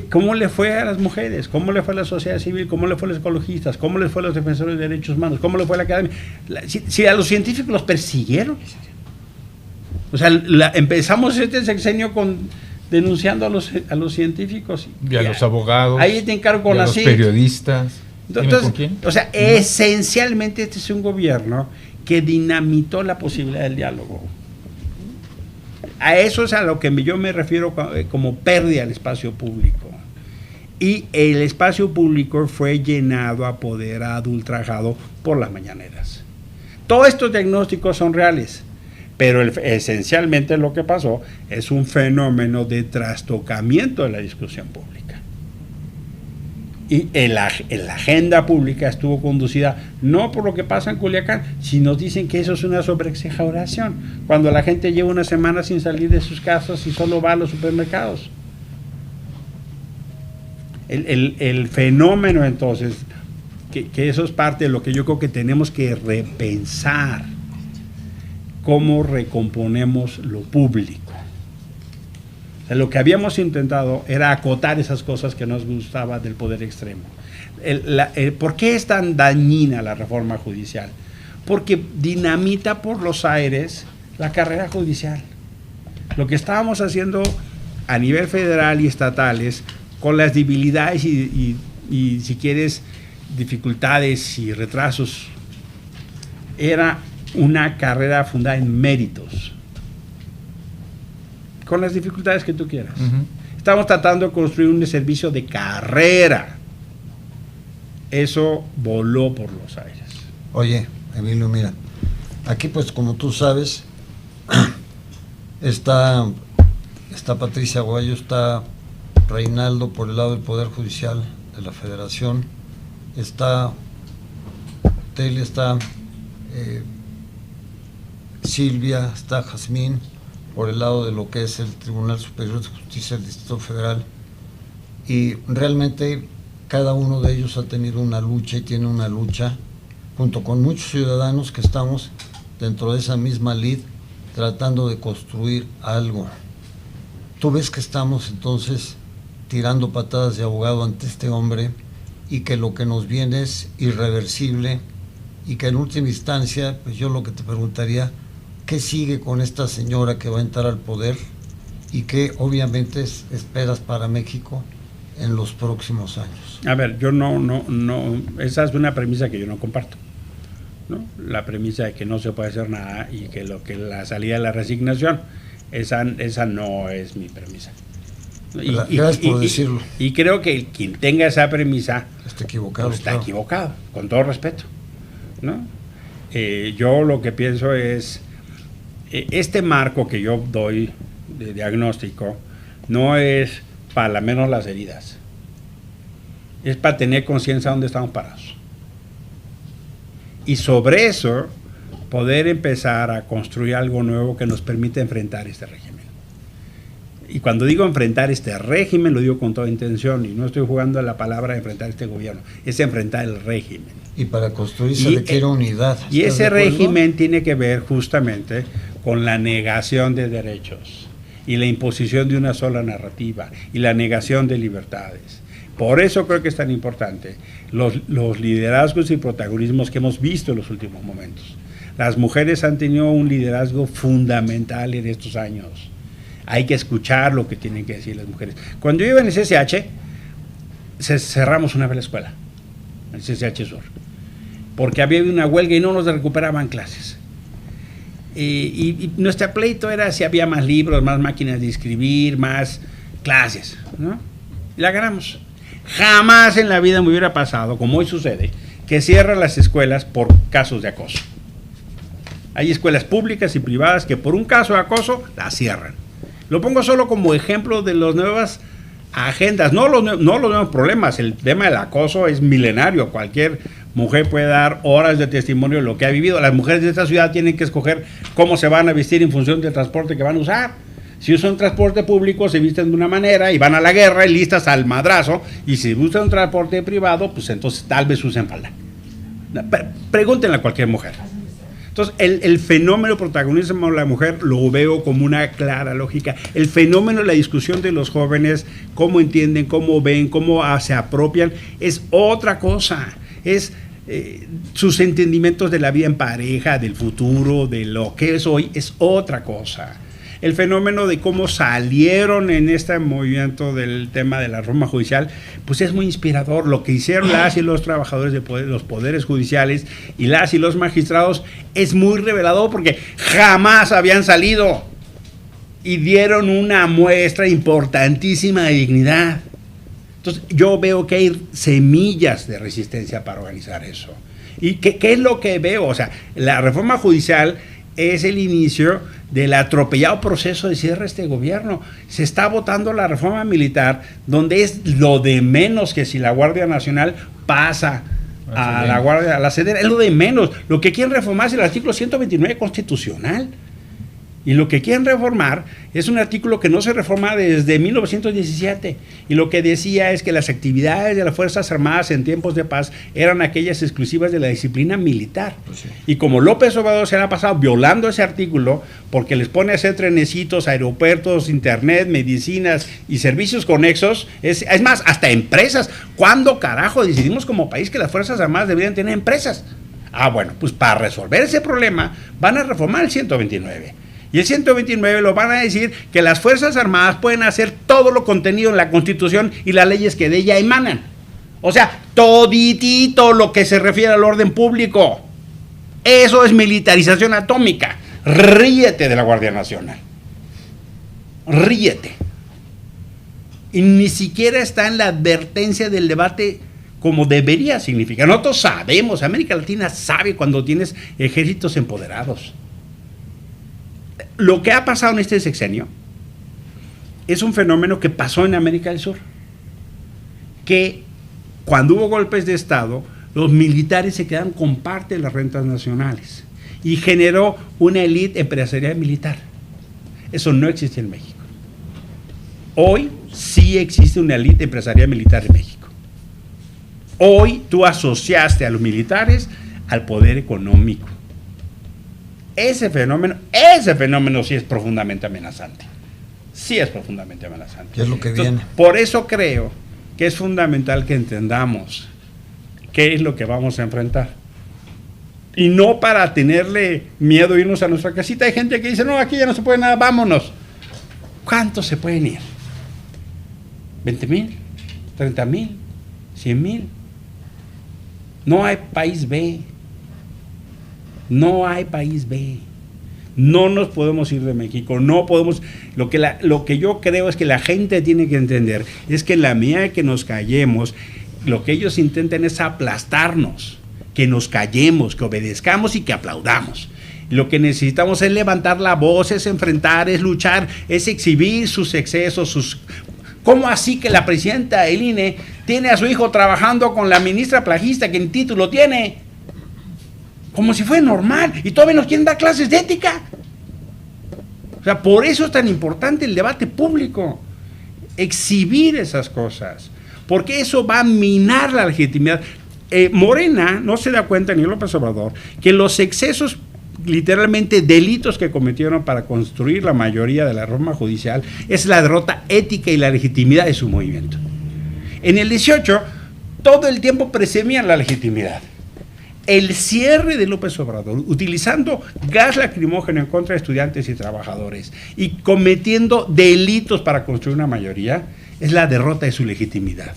¿Cómo le fue a las mujeres? ¿Cómo le fue a la sociedad civil? ¿Cómo le fue a los ecologistas? ¿Cómo le fue a los defensores de derechos humanos? ¿Cómo le fue a la academia? Si a los científicos los persiguieron. O sea, empezamos este sexenio denunciando a los científicos. Y a los abogados. Ahí te encargo con a los periodistas. Entonces, ¿con quién? o sea, esencialmente este es un gobierno que dinamitó la posibilidad del diálogo. A eso es a lo que yo me refiero como pérdida del espacio público. Y el espacio público fue llenado, apoderado, ultrajado por las mañaneras. Todos estos diagnósticos son reales, pero esencialmente lo que pasó es un fenómeno de trastocamiento de la discusión pública. Y la agenda pública estuvo conducida no por lo que pasa en Culiacán, sino dicen que eso es una sobreexageración, cuando la gente lleva una semana sin salir de sus casas y solo va a los supermercados. El fenómeno entonces, que eso es parte de lo que yo creo que tenemos que repensar, cómo recomponemos lo público. O sea, lo que habíamos intentado era acotar esas cosas que nos gustaba del poder extremo. ¿Por qué es tan dañina la reforma judicial? Porque dinamita por los aires la carrera judicial. Lo que estábamos haciendo a nivel federal y estatales, con las debilidades y si quieres, dificultades y retrasos, era una carrera fundada en méritos, con las dificultades que tú quieras. Estamos tratando de construir un servicio de carrera. Eso voló por los aires. Oye, Emilio, mira, aquí pues como tú sabes, está Patricia Aguayo, está Reinaldo por el lado del Poder Judicial de la Federación, está Telia, está Silvia, está Jazmín por el lado de lo que es el Tribunal Superior de Justicia del Distrito Federal, y realmente cada uno de ellos ha tenido una lucha y tiene una lucha junto con muchos ciudadanos que estamos dentro de esa misma lid tratando de construir algo. Tú ves que estamos entonces tirando patadas de ahogado ante este hombre y que lo que nos viene es irreversible y que en última instancia, pues yo lo que te preguntaría, ¿qué sigue con esta señora que va a entrar al poder y qué obviamente esperas para México en los próximos años? A ver, yo no, esa es una premisa que yo no comparto, ¿no? La premisa de que no se puede hacer nada y que la salida de la resignación, esa no es mi premisa. Gracias por decirlo. Y creo que quien tenga esa premisa está equivocado. Pues está equivocado, con todo respeto, ¿no? Yo lo que pienso es, este marco que yo doy de diagnóstico no es para lamernos las heridas, es para tener conciencia de dónde estamos parados. Y sobre eso, poder empezar a construir algo nuevo que nos permita enfrentar este régimen. Y cuando digo enfrentar este régimen, lo digo con toda intención, y no estoy jugando a la palabra de enfrentar este gobierno, es enfrentar el régimen. Y para construir se Y, requiere unidad. Y ¿Estás ese de acuerdo? régimen tiene que ver justamente con la negación de derechos y la imposición de una sola narrativa y la negación de libertades. Por eso creo que es tan importante los liderazgos y protagonismos que hemos visto en los últimos momentos. Las mujeres han tenido un liderazgo fundamental en estos años. Hay que escuchar lo que tienen que decir las mujeres. Cuando yo iba en el CCH, cerramos una vez la escuela, el CCH Sur, porque había una huelga y no nos recuperaban clases. Y nuestro pleito era si había más libros, más máquinas de escribir, más clases, ¿no? Y la ganamos. Jamás en la vida me hubiera pasado, como hoy sucede, que cierran las escuelas por casos de acoso. Hay escuelas públicas y privadas que por un caso de acoso las cierran. Lo pongo solo como ejemplo de las nuevas agendas, no los nuevos problemas. El tema del acoso es milenario. Cualquier mujer puede dar horas de testimonio de lo que ha vivido. Las mujeres de esta ciudad tienen que escoger cómo se van a vestir en función del transporte que van a usar. Si usan transporte público, se visten de una manera y van a la guerra y listas al madrazo. Y si usan un transporte privado, pues entonces tal vez usen falda. Pregúntenle a cualquier mujer. Entonces, el fenómeno protagonismo de la mujer lo veo como una clara lógica. El fenómeno de la discusión de los jóvenes, cómo entienden, cómo ven, cómo se apropian, es otra cosa. Es sus entendimientos de la vida en pareja, del futuro, de lo que es hoy, es otra cosa. El fenómeno de cómo salieron en este movimiento del tema de la reforma judicial, pues es muy inspirador. Lo que hicieron las y los trabajadores de los poderes judiciales y las y los magistrados es muy revelador porque jamás habían salido y dieron una muestra importantísima de dignidad. Entonces yo veo que hay semillas de resistencia para organizar eso. ¿Y qué es lo que veo? O sea, la reforma judicial es el inicio del atropellado proceso de cierre de este gobierno. Se está votando la reforma militar, donde es lo de menos que si la Guardia Nacional pasa a la Sedena, es lo de menos. Lo que quieren reformar es el artículo 129 constitucional. Y lo que quieren reformar es un artículo que no se reforma desde 1917. Y lo que decía es que las actividades de las Fuerzas Armadas en tiempos de paz eran aquellas exclusivas de la disciplina militar. Pues sí. Y como López Obrador se la ha pasado violando ese artículo, porque les pone a hacer trenecitos, aeropuertos, internet, medicinas y servicios conexos, es más, hasta empresas. ¿Cuándo carajo decidimos como país que las Fuerzas Armadas deberían tener empresas? Bueno, pues para resolver ese problema van a reformar el 129. Y el 129 lo van a decir que las Fuerzas Armadas pueden hacer todo lo contenido en la Constitución y las leyes que de ella emanan. O sea, toditito lo que se refiere al orden público. Eso es militarización atómica. Ríete de la Guardia Nacional. Ríete. Y ni siquiera está en la advertencia del debate como debería significar. Nosotros sabemos, América Latina sabe cuando tienes ejércitos empoderados. Lo que ha pasado en este sexenio es un fenómeno que pasó en América del Sur, que cuando hubo golpes de Estado, los militares se quedaron con parte de las rentas nacionales y generó una élite empresarial militar. Eso no existe en México. Hoy sí existe una élite empresarial militar en México. Hoy tú asociaste a los militares al poder económico. Ese fenómeno sí es profundamente amenazante. Sí es profundamente amenazante. ¿Qué es lo que viene? Por eso creo que es fundamental que entendamos qué es lo que vamos a enfrentar. Y no para tenerle miedo irnos a nuestra casita. Hay gente que dice, no, aquí ya no se puede nada, vámonos. ¿Cuántos se pueden ir? ¿20,000? ¿30,000? ¿100,000? No hay país B. No hay país B. No nos podemos ir de México. No podemos. Lo que yo creo es que la gente tiene que entender es que en la medida que nos callemos, lo que ellos intentan es aplastarnos, que nos callemos, que obedezcamos y que aplaudamos. Lo que necesitamos es levantar la voz, es enfrentar, es luchar, es exhibir sus excesos, ¿Cómo así que la presidenta del INE tiene a su hijo trabajando con la ministra plagista que en título tiene? Como si fuera normal, y todavía nos quieren dar clases de ética. O sea, por eso es tan importante el debate público, exhibir esas cosas, porque eso va a minar la legitimidad. Morena no se da cuenta, ni López Obrador, que los excesos, literalmente delitos que cometieron para construir la mayoría de la reforma judicial, es la derrota ética y la legitimidad de su movimiento. En el 18, todo el tiempo presumían la legitimidad. El cierre de López Obrador, utilizando gas lacrimógeno en contra de estudiantes y trabajadores y cometiendo delitos para construir una mayoría, es la derrota de su legitimidad.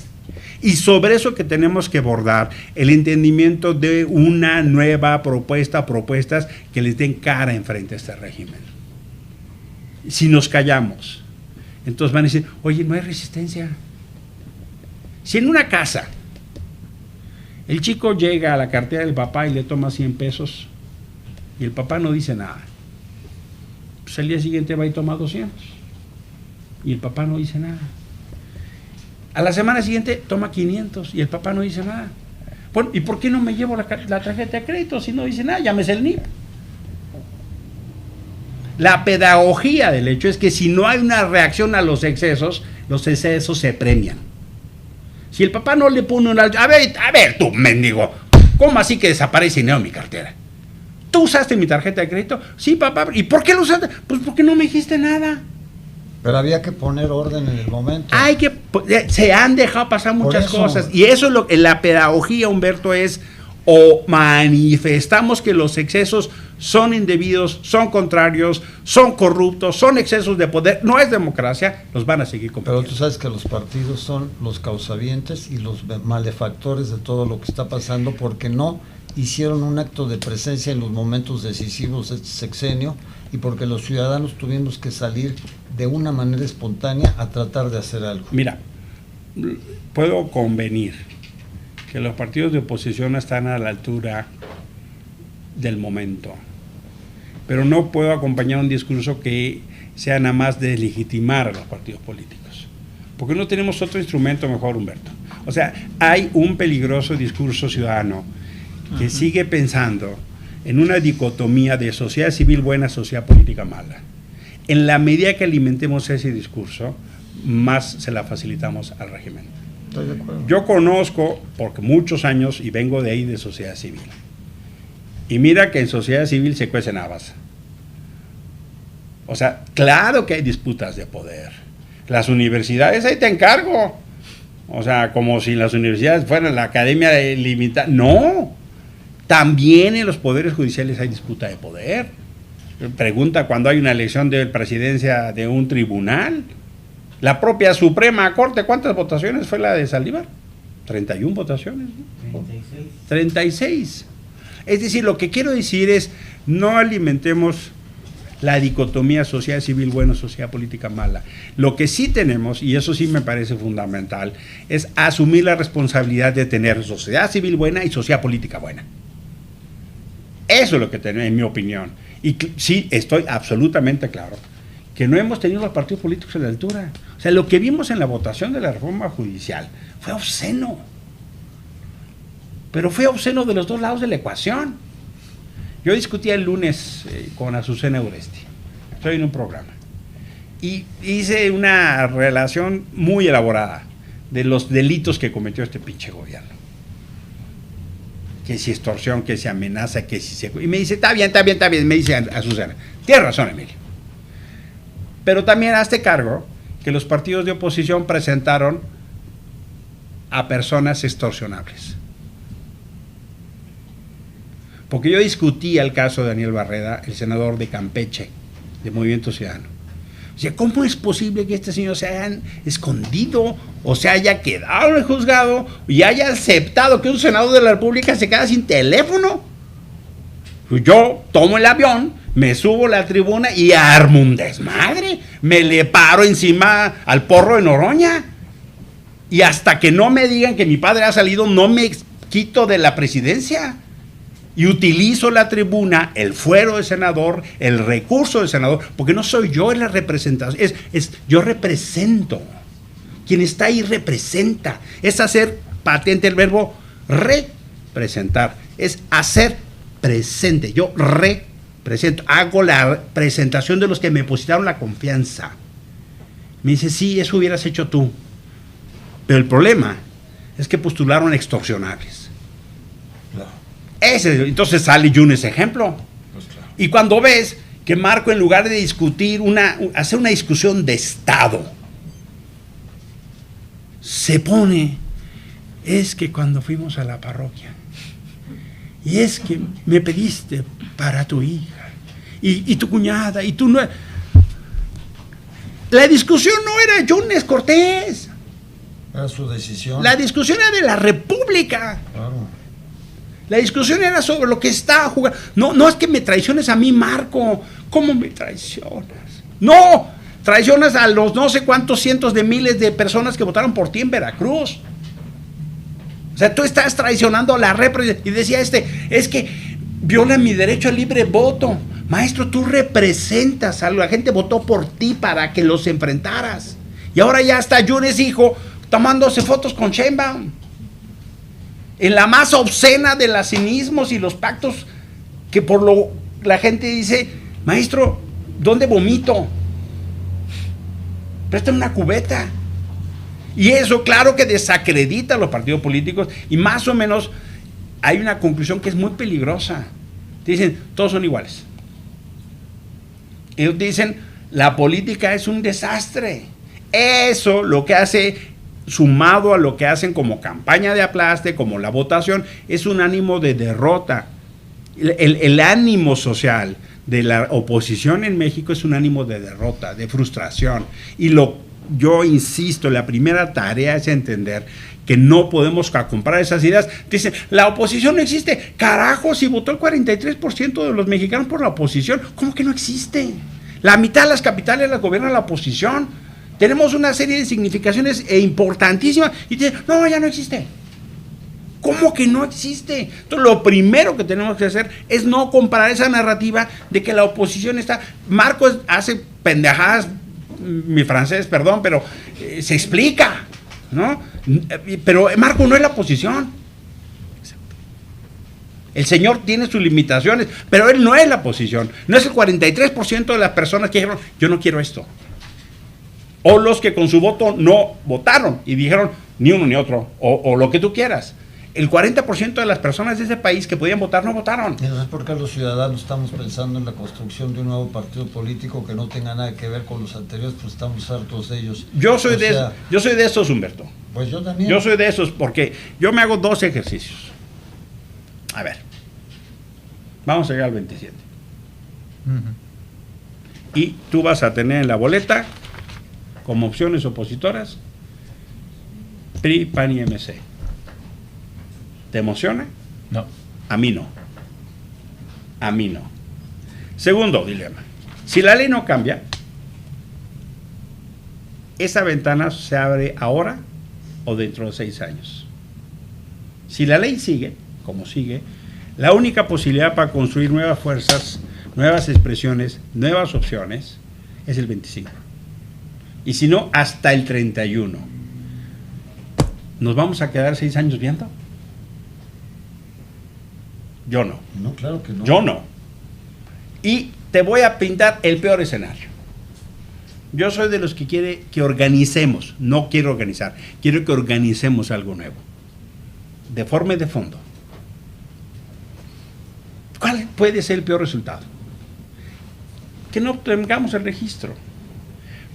Y sobre eso que tenemos que abordar el entendimiento de una nueva propuestas que les den cara enfrente a este régimen. Si nos callamos, entonces van a decir, oye, no hay resistencia. Si en una casa el chico llega a la cartera del papá y le toma 100 pesos y el papá no dice nada, pues al día siguiente va y toma 200 y el papá no dice nada. A la semana siguiente toma 500 y el papá no dice nada. Bueno, ¿y por qué no me llevo la tarjeta de crédito si no dice nada? Llámese el NIP. La pedagogía del hecho es que si no hay una reacción a los excesos se premian. Si el papá no le pone un alto, a ver tú, mendigo, ¿cómo así que desaparece dinero en mi cartera? ¿Tú usaste mi tarjeta de crédito? Sí, papá. ¿Y por qué lo usaste? Pues porque no me dijiste nada. Pero había que poner orden en el momento. Se han dejado pasar muchas cosas. Y eso es lo que la pedagogía, Humberto, es o manifestamos que los excesos son indebidos, son contrarios, son corruptos, son excesos de poder, no es democracia, los van a seguir compartiendo. Pero tú sabes que los partidos son los causavientes y los malefactores de todo lo que está pasando porque no hicieron un acto de presencia en los momentos decisivos de este sexenio y porque los ciudadanos tuvimos que salir de una manera espontánea a tratar de hacer algo. Mira, puedo convenir que los partidos de oposición están a la altura del momento, pero no puedo acompañar un discurso que sea nada más deslegitimar a los partidos políticos, porque no tenemos otro instrumento mejor, Humberto. O sea, hay un peligroso discurso ciudadano que sigue pensando en una dicotomía de sociedad civil buena, sociedad política mala. En la medida que alimentemos ese discurso, más se la facilitamos al régimen. Estoy de acuerdo. Yo conozco, porque muchos años, y vengo de ahí de sociedad civil, y mira que en sociedad civil se cuecen habas. O sea, claro que hay disputas de poder. Las universidades, ahí te encargo. O sea, como si las universidades fueran la academia limitada. No, también en los poderes judiciales hay disputa de poder. Pregunta cuando hay una elección de presidencia de un tribunal. La propia Suprema Corte, ¿cuántas votaciones fue la de Saldívar? 31 votaciones, ¿no? 36. Es decir, lo que quiero decir es, no alimentemos la dicotomía sociedad civil buena, sociedad política mala. Lo que sí tenemos, y eso sí me parece fundamental, es asumir la responsabilidad de tener sociedad civil buena y sociedad política buena. Eso es lo que tenemos, en mi opinión. Y sí, estoy absolutamente claro que no hemos tenido los partidos políticos a la altura. O sea, lo que vimos en la votación de la reforma judicial fue obsceno. Pero fue obsceno de los dos lados de la ecuación. Yo discutía el lunes con Azucena Uresti. Estoy en un programa. Y hice una relación muy elaborada de los delitos que cometió este pinche gobierno. Que si extorsión, que si amenaza, que si se... Y me dice, está bien, me dice Azucena. Tienes razón, Emilio. Pero también hazte cargo que los partidos de oposición presentaron a personas extorsionables. Porque yo discutí el caso de Daniel Barreda, el senador de Campeche, de Movimiento Ciudadano. O sea, ¿cómo es posible que este señor se haya escondido o se haya quedado en el juzgado y haya aceptado que un senador de la República se queda sin teléfono? Yo tomo el avión, me subo a la tribuna y armo un desmadre. Me le paro encima al porro de Noroña. Y hasta que no me digan que mi padre ha salido, no me quito de la presidencia. Y utilizo la tribuna, el fuero de senador, el recurso de senador, porque no soy yo en la representación, yo represento. Quien está ahí representa. Es hacer patente el verbo representar. Es hacer presente. Yo represento. Hago la presentación de los que me depositaron la confianza. Me dice, sí, eso hubieras hecho tú. Pero el problema es que postularon extorsionables. Entonces sale Yunes ejemplo. Pues claro. Y cuando ves que Marco, en lugar de discutir, hacer una discusión de Estado, se pone, es que cuando fuimos a la parroquia, y es que me pediste para tu hija, y tu cuñada, y tú no... La discusión no era Yunes Cortés. Era su decisión. La discusión era de la República. Claro. La discusión era sobre lo que estaba jugando. No es que me traiciones a mí, Marco. ¿Cómo me traicionas? No, traicionas a los no sé cuántos cientos de miles de personas que votaron por ti en Veracruz. O sea, tú estás traicionando a la República. Y decía es que viola mi derecho al libre voto. Maestro, tú representas a la gente, votó por ti para que los enfrentaras. Y ahora ya está Yunes, hijo, tomándose fotos con Sheinbaum. En la más obscena de los cinismos y los pactos, que la gente dice, maestro, ¿dónde vomito? Préstame una cubeta. Y eso, claro que desacredita a los partidos políticos, y más o menos hay una conclusión que es muy peligrosa. Te dicen, todos son iguales. Ellos dicen, la política es un desastre. Eso lo que hace, sumado a lo que hacen como campaña de aplaste, como la votación, es un ánimo de derrota. El ánimo social de la oposición en México es un ánimo de derrota, de frustración. Y yo insisto, la primera tarea es entender que no podemos comprar esas ideas. Dicen, la oposición no existe. Carajo, si votó el 43% de los mexicanos por la oposición, ¿cómo que no existe? La mitad de las capitales las gobierna la oposición. Tenemos una serie de significaciones importantísimas y dicen, no, ya no existe. ¿Cómo que no existe? Entonces, lo primero que tenemos que hacer es no comprar esa narrativa de que la oposición está... Marcos hace pendejadas, mi francés, perdón, pero se explica, ¿no? Pero Marco no es la oposición. El señor tiene sus limitaciones, pero él no es la oposición. No es el 43% de las personas que dijeron, yo no quiero esto. O los que con su voto no votaron y dijeron, ni uno ni otro, o lo que tú quieras. El 40% de las personas de ese país que podían votar no votaron. ¿Y no es porque los ciudadanos estamos pensando en la construcción de un nuevo partido político que no tenga nada que ver con los anteriores? Pues estamos hartos de ellos. Yo soy de esos, Humberto. Pues yo también. Yo soy de esos porque yo me hago 2 ejercicios. A ver, vamos a llegar al 27. Y tú vas a tener en la boleta, como opciones opositoras, PRI, PAN y MC. ¿Te emociona? No. A mí no. A mí no. Segundo dilema. Si la ley no cambia, esa ventana se abre ahora o dentro de 6 años. Si la ley sigue, como sigue, la única posibilidad para construir nuevas fuerzas, nuevas expresiones, nuevas opciones, es el 25. Y si no, hasta el 31. ¿Nos vamos a quedar 6 años viendo? Yo no. No, claro que no. Yo no. Y te voy a pintar el peor escenario. Yo soy de los que quiere que organicemos, no quiero organizar, quiero que organicemos algo nuevo, de forma y de fondo. ¿Cuál puede ser el peor resultado? Que no tengamos el registro.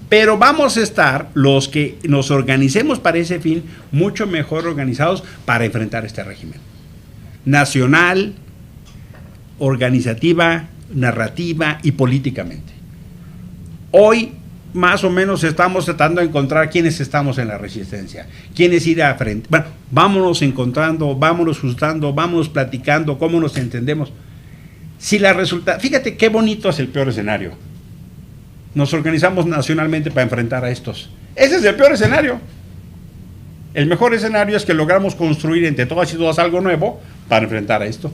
Pero vamos a estar, los que nos organicemos para ese fin, mucho mejor organizados para enfrentar este régimen. Nacional, organizativa, narrativa y políticamente. Hoy más o menos estamos tratando de encontrar quiénes estamos en la resistencia, quiénes ir a frente. Bueno, vámonos encontrando, vámonos ajustando, vámonos platicando, cómo nos entendemos. Si la resulta, fíjate qué bonito es el peor escenario. Nos organizamos nacionalmente para enfrentar a estos. Ese es el peor escenario. El mejor escenario es que logramos construir entre todas y todas algo nuevo para enfrentar a esto.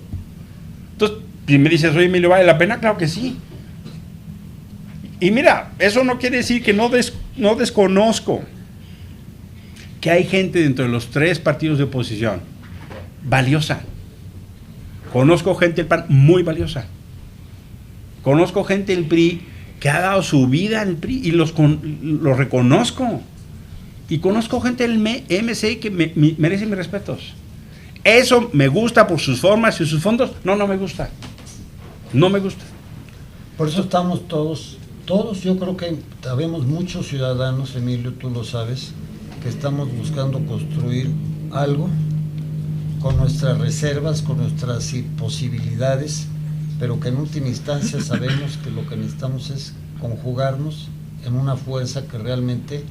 Entonces, si me dices, oye, Emilio, ¿vale la pena? Claro que sí. Y mira, eso no quiere decir que no desconozco que hay gente dentro de los 3 partidos de oposición valiosa. Conozco gente del PAN muy valiosa. Conozco gente del PRI que ha dado su vida al PRI y los reconozco. Y conozco gente del MC que merece mis respetos. Eso me gusta por sus formas y sus fondos. No me gusta. No me gusta. Por eso estamos todos, yo creo que habemos muchos ciudadanos, Emilio, tú lo sabes, que estamos buscando construir algo con nuestras reservas, con nuestras posibilidades, pero que en última instancia sabemos que lo que necesitamos es conjugarnos en una fuerza que realmente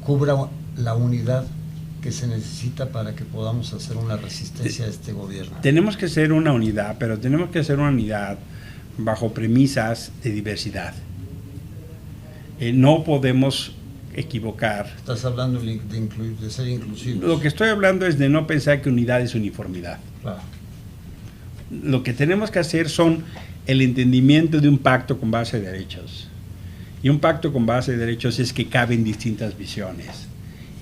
cubra la unidad que se necesita para que podamos hacer una resistencia a este gobierno. Tenemos que ser una unidad, pero tenemos que ser una unidad bajo premisas de diversidad. No podemos equivocar. Estás hablando de ser inclusivos. Lo que estoy hablando es de no pensar que unidad es uniformidad. Claro. Lo que tenemos que hacer son el entendimiento de un pacto con base de derechos. Y un pacto con base de derechos es que caben distintas visiones.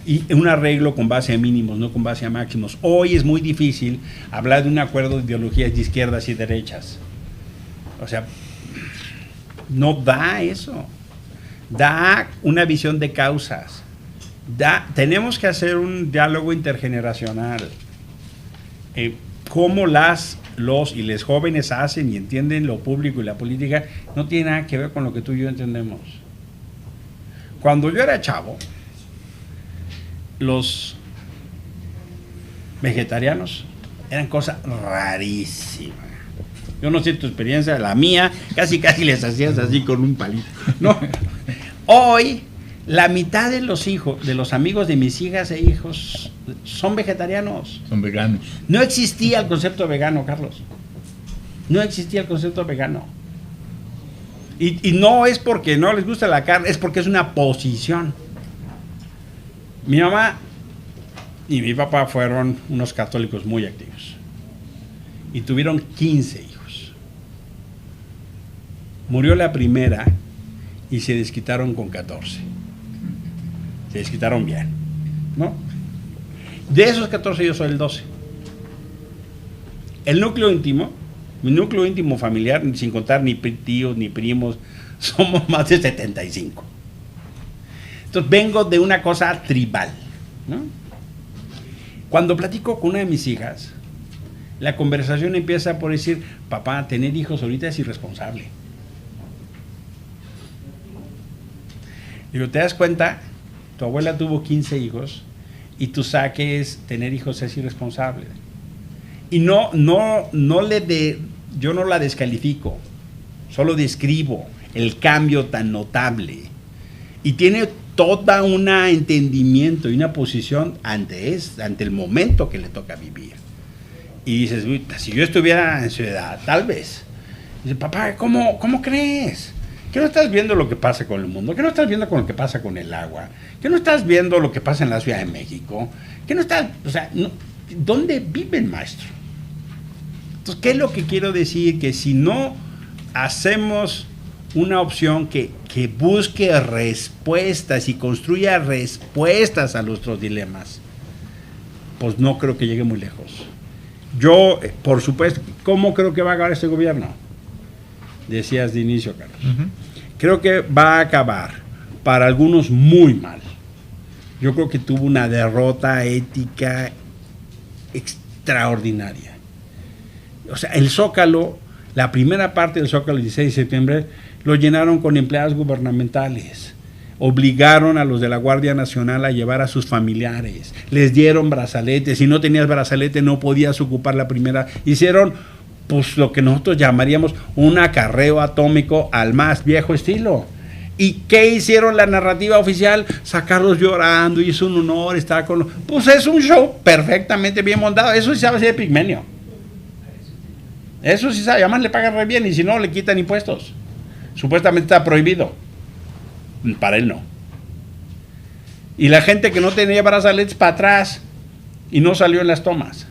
Y un arreglo con base a mínimos, no con base a máximos. Hoy es muy difícil hablar de un acuerdo de ideologías de izquierdas y derechas. O sea, no da eso. Da una visión de causas. Tenemos que hacer un diálogo intergeneracional. Cómo los y les jóvenes hacen y entienden lo público y la política no tiene nada que ver con lo que tú y yo entendemos. Cuando yo era chavo, los vegetarianos eran cosa rarísima. Yo no sé tu experiencia, la mía, casi les hacías así con un palito. No. Hoy, la mitad de los hijos, de los amigos de mis hijas e hijos, son vegetarianos. Son veganos. No existía el concepto vegano, Carlos. No existía el concepto vegano. Y no es porque no les gusta la carne, es porque es una posición. Mi mamá y mi papá fueron unos católicos muy activos. Y tuvieron 15 hijos. Murió la primera y se desquitaron con 14. Se desquitaron bien, ¿no? De esos 14 yo soy el 12. El núcleo íntimo, mi núcleo íntimo familiar, sin contar ni tíos ni primos, somos más de 75. Entonces vengo de una cosa tribal, ¿no? Cuando platico con una de mis hijas, la conversación empieza por decir, papá, tener hijos ahorita es irresponsable. Digo, ¿te das cuenta? Tu abuela tuvo 15 hijos y tu saque es tener hijos es irresponsable. Y yo no la descalifico, solo describo el cambio tan notable. Y tiene toda un entendimiento y una posición ante el momento que le toca vivir. Y dices, uy, si yo estuviera en su edad, tal vez. Dice, papá, ¿cómo crees? ¿Que no estás viendo lo que pasa con el mundo? ¿Que no estás viendo con lo que pasa con el agua? ¿Que no estás viendo lo que pasa en la Ciudad de México? ¿Que no estás, ¿dónde viven, maestro? Entonces, ¿qué es lo que quiero decir? Que si no hacemos una opción que busque respuestas y construya respuestas a nuestros dilemas, pues no creo que llegue muy lejos. Yo, por supuesto, ¿cómo creo que va a acabar este gobierno? Decías de inicio, Carlos. Uh-huh. Creo que va a acabar, para algunos, muy mal. Yo creo que tuvo una derrota ética extraordinaria. O sea, el Zócalo, la primera parte del Zócalo, el 16 de septiembre, lo llenaron con empleados gubernamentales. Obligaron a los de la Guardia Nacional a llevar a sus familiares. Les dieron brazaletes. Si no tenías brazalete, no podías ocupar la primera. Hicieron, pues, lo que nosotros llamaríamos un acarreo atómico al más viejo estilo. ¿Y qué hicieron la narrativa oficial? Sacarlos llorando, y es un honor estar con los... Pues es un show perfectamente bien montado. Eso sí sabe ser pigmenio. Eso sí sabe, además le pagan re bien, y si no, le quitan impuestos. Supuestamente está prohibido. Para él no. Y la gente que no tenía brazaletes para atrás y no salió en las tomas.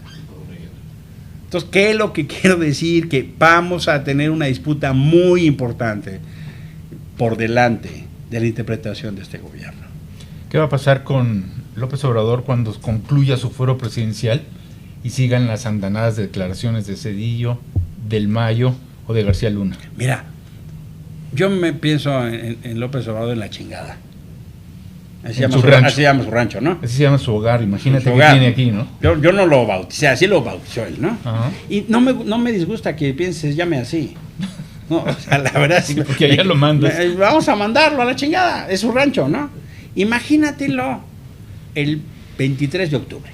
Entonces, ¿qué es lo que quiero decir? Que vamos a tener una disputa muy importante por delante de la interpretación de este gobierno. ¿Qué va a pasar con López Obrador cuando concluya su fuero presidencial y sigan las andanadas de declaraciones de Zedillo, del Mayo o de García Luna? Mira, yo me pienso en López Obrador en la chingada. Así se En llama su rancho. así se llama su rancho, ¿no? Así se llama su hogar, imagínate Su que hogar. tiene aquí, ¿no? Yo no lo bauticé, así lo bautizó él, ¿no? Ajá. Y no me disgusta que pienses, llame así. No, o sea, la verdad sí. Porque allá lo mandas. Vamos a mandarlo a la chingada, es su rancho, ¿no? Imagínatelo el 23 de octubre.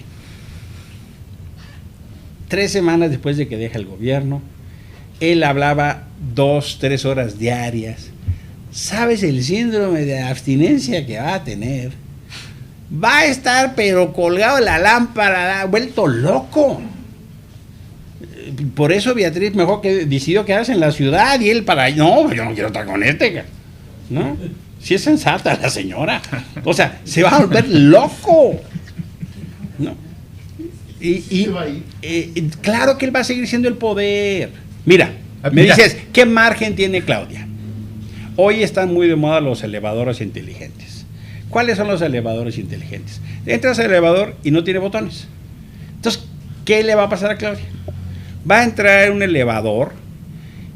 3 semanas después de que deja el gobierno, él hablaba 2-3 horas diarias. ¿Sabes el síndrome de abstinencia que va a tener? Va a estar pero colgado de la lámpara, vuelto loco. Por eso Beatriz mejor que decidió quedarse en la ciudad y él para... No, yo no quiero estar con este, ¿no? Si es sensata la señora. O sea, se va a volver loco, ¿no? Claro que él va a seguir siendo el poder. Mira, me dices, ¿qué margen tiene Claudia? Hoy están muy de moda los elevadores inteligentes. ¿Cuáles son los elevadores inteligentes? Entras al elevador y no tiene botones. Entonces, ¿qué le va a pasar a Claudia? Va a entrar en un elevador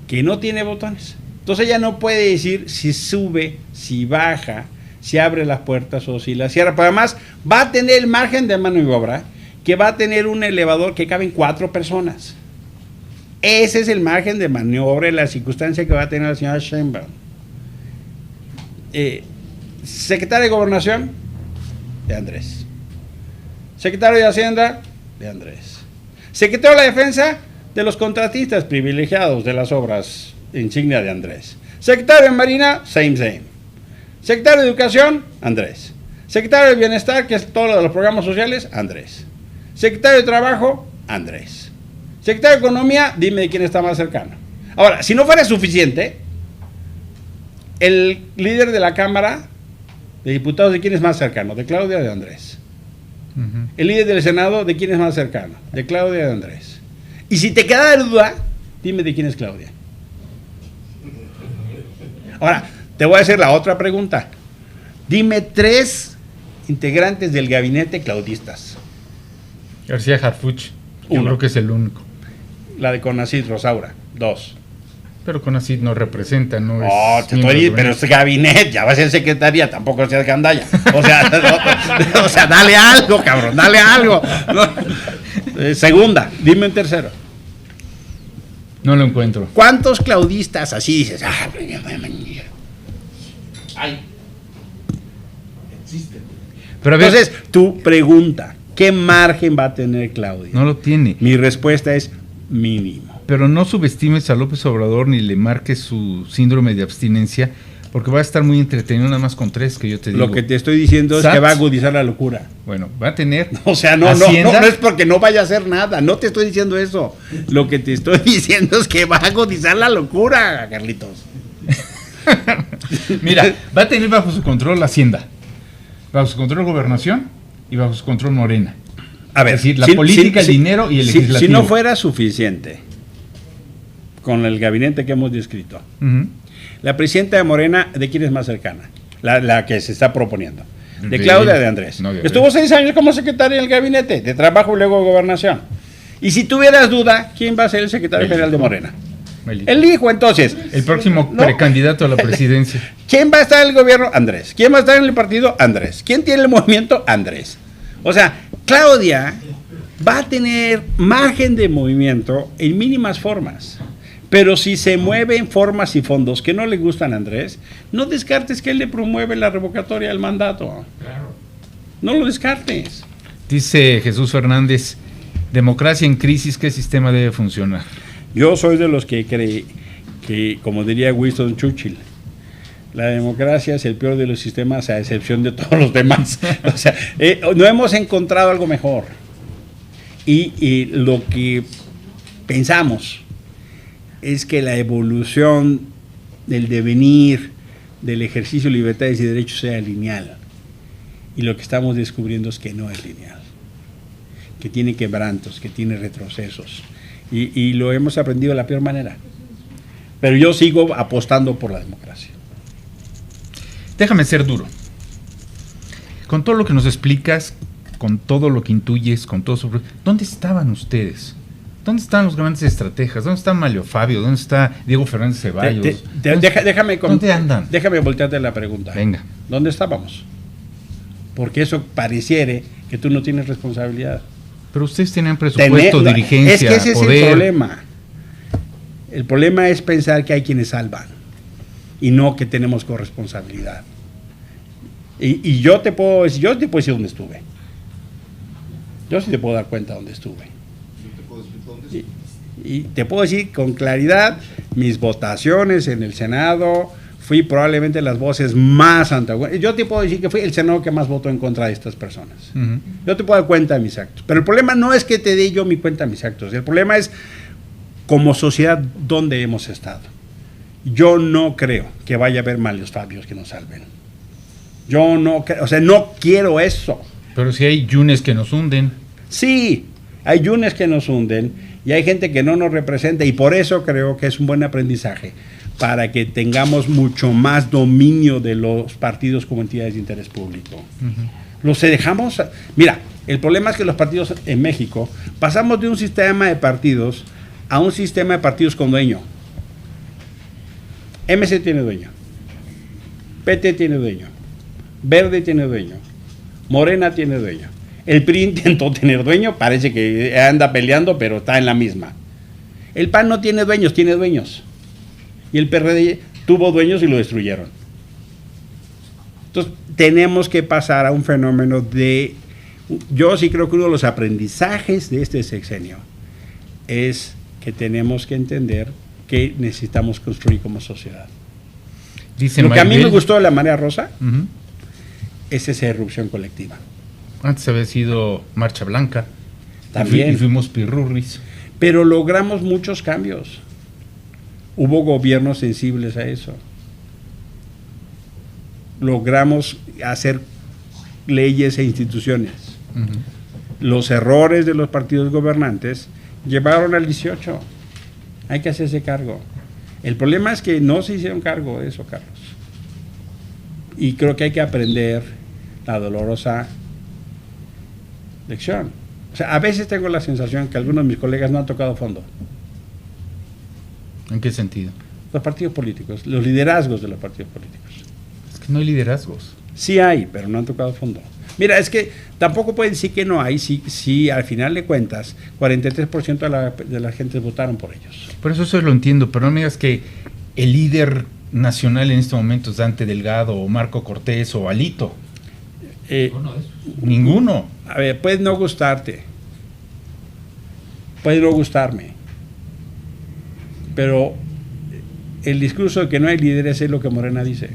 que no tiene botones. Entonces ella no puede decir si sube, si baja, si abre las puertas o si las cierra. Pero además va a tener el margen de maniobra que va a tener un elevador que caben 4 personas. Ese es el margen de maniobra y la circunstancia que va a tener la señora Sheinbaum. Secretario de Gobernación, de Andrés. Secretario de Hacienda, de Andrés. Secretario de la Defensa, de los contratistas privilegiados de las obras insignia de Andrés. Secretario de Marina, same. Secretario de Educación, Andrés. Secretario de Bienestar, que es todo lo de los programas sociales, Andrés. Secretario de Trabajo, Andrés. Secretario de Economía, dime de quién está más cercano. Ahora, si no fuera suficiente, el líder de la Cámara de Diputados, ¿de quién es más cercano? ¿De Claudia o de Andrés? Uh-huh. El líder del Senado, ¿de quién es más cercano? ¿De Claudia o de Andrés? Y si te queda duda, dime de quién es Claudia. Ahora, te voy a hacer la otra pregunta. Dime 3 integrantes del gabinete claudistas. García Harfuch, yo 1. creo que es el único. La de Conacid, Rosaura, 2. Pero con así no representa, no es... Oh, pero es gabinete, ya va a ser secretaria, tampoco seas gandalla. O sea, dale algo, cabrón, dale algo. No. Segunda, dime un tercero. No lo encuentro. ¿Cuántos claudistas así dices? Ay. Existe. Pero a ver, Entonces, tu pregunta, ¿qué margen va a tener Claudia? no lo tiene. Mi respuesta es mínimo. Pero no subestimes a López Obrador ni le marques su síndrome de abstinencia, porque va a estar muy entretenido nada más con 3 que yo te digo. Lo que te estoy diciendo es ¿Sats? que va a agudizar la locura. Bueno, va a tener... O sea, no Hacienda. es porque no vaya a hacer nada, no te estoy diciendo eso. Lo que te estoy diciendo es que va a agudizar la locura, Carlitos. Mira, va a tener bajo su control la Hacienda, bajo su control Gobernación y bajo su control Morena. A ver, Es decir, la política, el dinero y el legislativo. Si no fuera suficiente con el gabinete que hemos descrito, Uh-huh. la presidenta de Morena, ¿de quién es más cercana? La que se está proponiendo. ¿De De Claudia o él. de Andrés? No, de Estuvo Andrés. 6 años como secretaria del gabinete, de Trabajo y luego de Gobernación. Y si tuvieras duda, ¿quién va a ser el secretario general de Morena? El hijo, entonces. El próximo No. precandidato a la presidencia. ¿Quién va a estar en el gobierno? Andrés. ¿Quién va a estar en el partido? Andrés. ¿Quién tiene el movimiento? Andrés. O sea, Claudia va a tener margen de movimiento en mínimas formas. Pero si se mueve en formas y fondos que no le gustan a Andrés, no descartes que él le promueve la revocatoria del mandato. No lo descartes. Dice Jesús Fernández, democracia en crisis, ¿qué sistema debe funcionar? Yo soy de los que cree que, como diría Winston Churchill, la democracia es el peor de los sistemas a excepción de todos los demás. O sea, no hemos encontrado algo mejor. Y lo que pensamos es que la evolución del devenir del ejercicio de libertades y derechos sea lineal. Y lo que estamos descubriendo es que no es lineal. Que tiene quebrantos, que tiene retrocesos. Y lo hemos aprendido de la peor manera. Pero yo sigo apostando por la democracia. Déjame ser duro. Con todo lo que nos explicas, con todo lo que intuyes, con todo sobre... ¿Dónde estaban ustedes? ¿Dónde están los grandes estrategas? ¿Dónde está Mario Fabio? ¿Dónde está Diego Fernández Ceballos? Déjame ¿Dónde andan? Déjame voltearte la pregunta. Venga. ¿Dónde estábamos? porque eso pareciere que tú no tienes responsabilidad. Pero ustedes tienen presupuesto, dirigencia, es que ese poder. Es el problema. El problema es pensar que hay quienes salvan y no que tenemos corresponsabilidad. Y yo te puedo decir dónde estuve. Yo sí te puedo dar cuenta dónde estuve. Y te puedo decir con claridad, mis votaciones en el Senado, fui probablemente las voces más antagónicas. Yo te puedo decir que fui el Senado que más votó en contra de estas personas. Uh-huh. Yo te puedo dar cuenta de mis actos. Pero el problema no es que te dé yo mi cuenta de mis actos. El problema es, como sociedad, dónde hemos estado. Yo no creo que vaya a haber malos Fabios que nos salven. Yo no creo, no quiero eso. Pero si hay yunes que nos hunden. Sí, hay yunes que nos hunden y hay gente que no nos representa, y por eso creo que es un buen aprendizaje para que tengamos mucho más dominio de los partidos como entidades de interés público. Uh-huh. Los dejamos. Mira, el problema es que los partidos en México pasamos de un sistema de partidos a un sistema de partidos con dueño. MC tiene dueño, PT tiene dueño, Verde tiene dueño, Morena tiene dueño. El PRI intentó tener dueño, parece que anda peleando, pero está en la misma. El PAN no tiene dueños, tiene dueños. Y el PRD tuvo dueños y lo destruyeron. Entonces, tenemos que pasar a un fenómeno de... Yo sí creo que uno de los aprendizajes de este sexenio es que tenemos que entender que necesitamos construir como sociedad. Dice Lo que a mí Maribel, me gustó de la Marea Rosa uh-huh, es esa irrupción colectiva. antes había sido Marcha Blanca. También. Y fuimos pirurris. Pero logramos muchos cambios. Hubo gobiernos sensibles a eso. Logramos hacer leyes e instituciones. Uh-huh. Los errores de los partidos gobernantes llevaron al 18. Hay que hacerse cargo. El problema es que no se hicieron cargo de eso, Carlos. Y creo que hay que aprender la dolorosa lección. O sea, a veces tengo la sensación que algunos de mis colegas no han tocado fondo. ¿En qué sentido? Los partidos políticos, los liderazgos de los partidos políticos. Es que no hay liderazgos. Sí hay, pero no han tocado fondo. Mira, es que tampoco pueden decir que no hay si al final de cuentas 43% de la gente votaron por ellos. Por eso lo entiendo, pero no me digas que el líder nacional en este momento es Dante Delgado o Marco Cortés o Alito. Ninguno. A ver, puede no gustarte, puede no gustarme, pero el discurso de que no hay líderes es lo que Morena dice.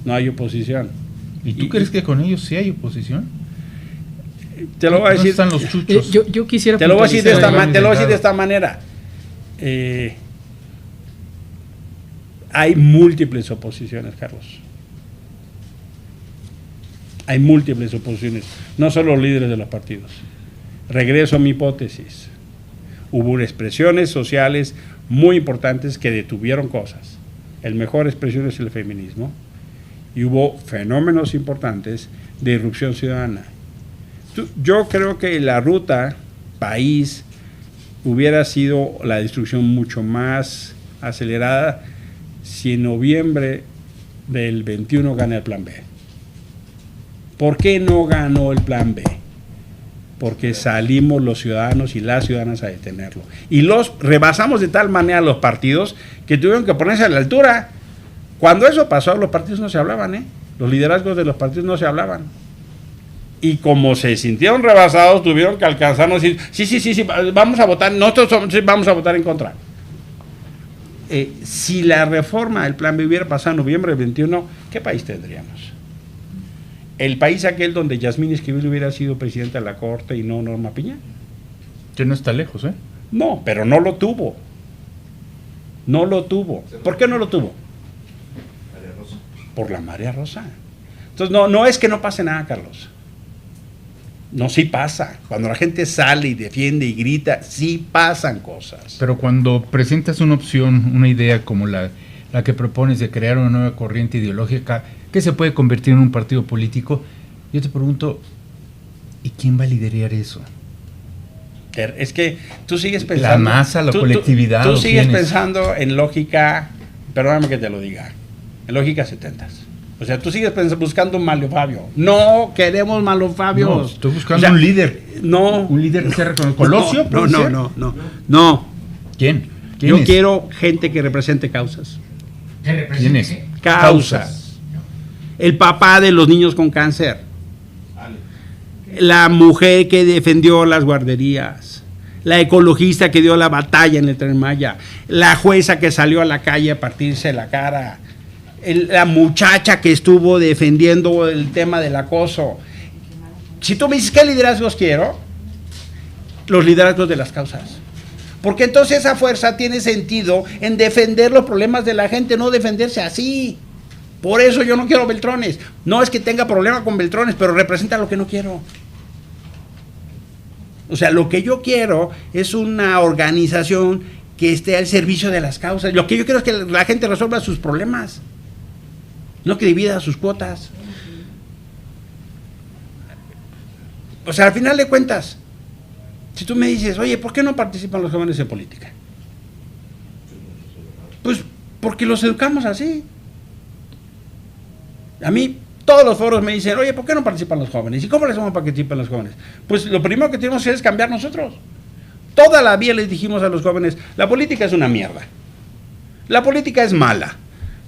No hay oposición. ¿Y tú crees que con ellos sí hay oposición? Te lo voy a decir. ¿Dónde están los chuchos? Yo quisiera. Te lo voy a decir de esta manera. Hay múltiples oposiciones, Carlos. Hay múltiples oposiciones, no solo los líderes de los partidos. Regreso a mi hipótesis. Hubo expresiones sociales muy importantes que detuvieron cosas. El mejor expresión es el feminismo. Y hubo fenómenos importantes de irrupción ciudadana. Yo creo que la ruta país hubiera sido la destrucción mucho más acelerada si en noviembre del 21 gana el plan B. ¿Por qué no ganó el plan B? Porque salimos los ciudadanos y las ciudadanas a detenerlo. Y los rebasamos de tal manera los partidos que tuvieron que ponerse a la altura. Cuando eso pasó, los partidos no se hablaban, los liderazgos de los partidos no se hablaban. Y como se sintieron rebasados, tuvieron que alcanzarnos y decir, sí, vamos a votar, nosotros vamos a votar en contra. Si la reforma del plan B hubiera pasado en noviembre del 21, ¿qué país tendríamos? ¿El país aquel donde Yasmín Esquivel hubiera sido presidenta de la Corte y no Norma Piña? Que no está lejos, ¿eh? No, pero no lo tuvo. No lo tuvo. ¿Por qué no lo tuvo? Por la Marea Rosa. Entonces, no es que no pase nada, Carlos. No, sí pasa. Cuando la gente sale y defiende y grita, sí pasan cosas. Pero cuando presentas una opción, una idea como la que propones de crear una nueva corriente ideológica que se puede convertir en un partido político, yo te pregunto, ¿y quién va a liderar eso? Es que tú sigues pensando... La masa, la colectividad. Tú sigues pensando en lógica, perdóname que te lo diga, en lógica 70s. O sea, tú sigues buscando un Malo Fabio. No queremos Malo Fabios. No, estoy buscando un líder. No. Un líder que sea reconocido. ¿Colosio? No. ¿Quién? Yo quiero gente que represente causas. ¿Quién es? Causas. El papá de los niños con cáncer. La mujer que defendió las guarderías. La ecologista que dio la batalla en el Tren Maya. La jueza que salió a la calle a partirse la cara. La muchacha que estuvo defendiendo el tema del acoso. Si tú me dices qué liderazgos quiero, los liderazgos de las causas. Porque entonces esa fuerza tiene sentido en defender los problemas de la gente, no defenderse así. Por eso yo no quiero Beltrones. No es que tenga problema con Beltrones, pero representa lo que no quiero. O sea, lo que yo quiero es una organización que esté al servicio de las causas. Lo que yo quiero es que la gente resuelva sus problemas, no que divida sus cuotas. O sea, al final de cuentas, si tú me dices, oye, ¿por qué no participan los jóvenes en política? Pues porque los educamos así. A mí, todos los foros me dicen, oye, ¿por qué no participan los jóvenes? ¿Y cómo les vamos a participar los jóvenes? Pues lo primero que tenemos que hacer es cambiar nosotros. Toda la vida les dijimos a los jóvenes, la política es una mierda. La política es mala.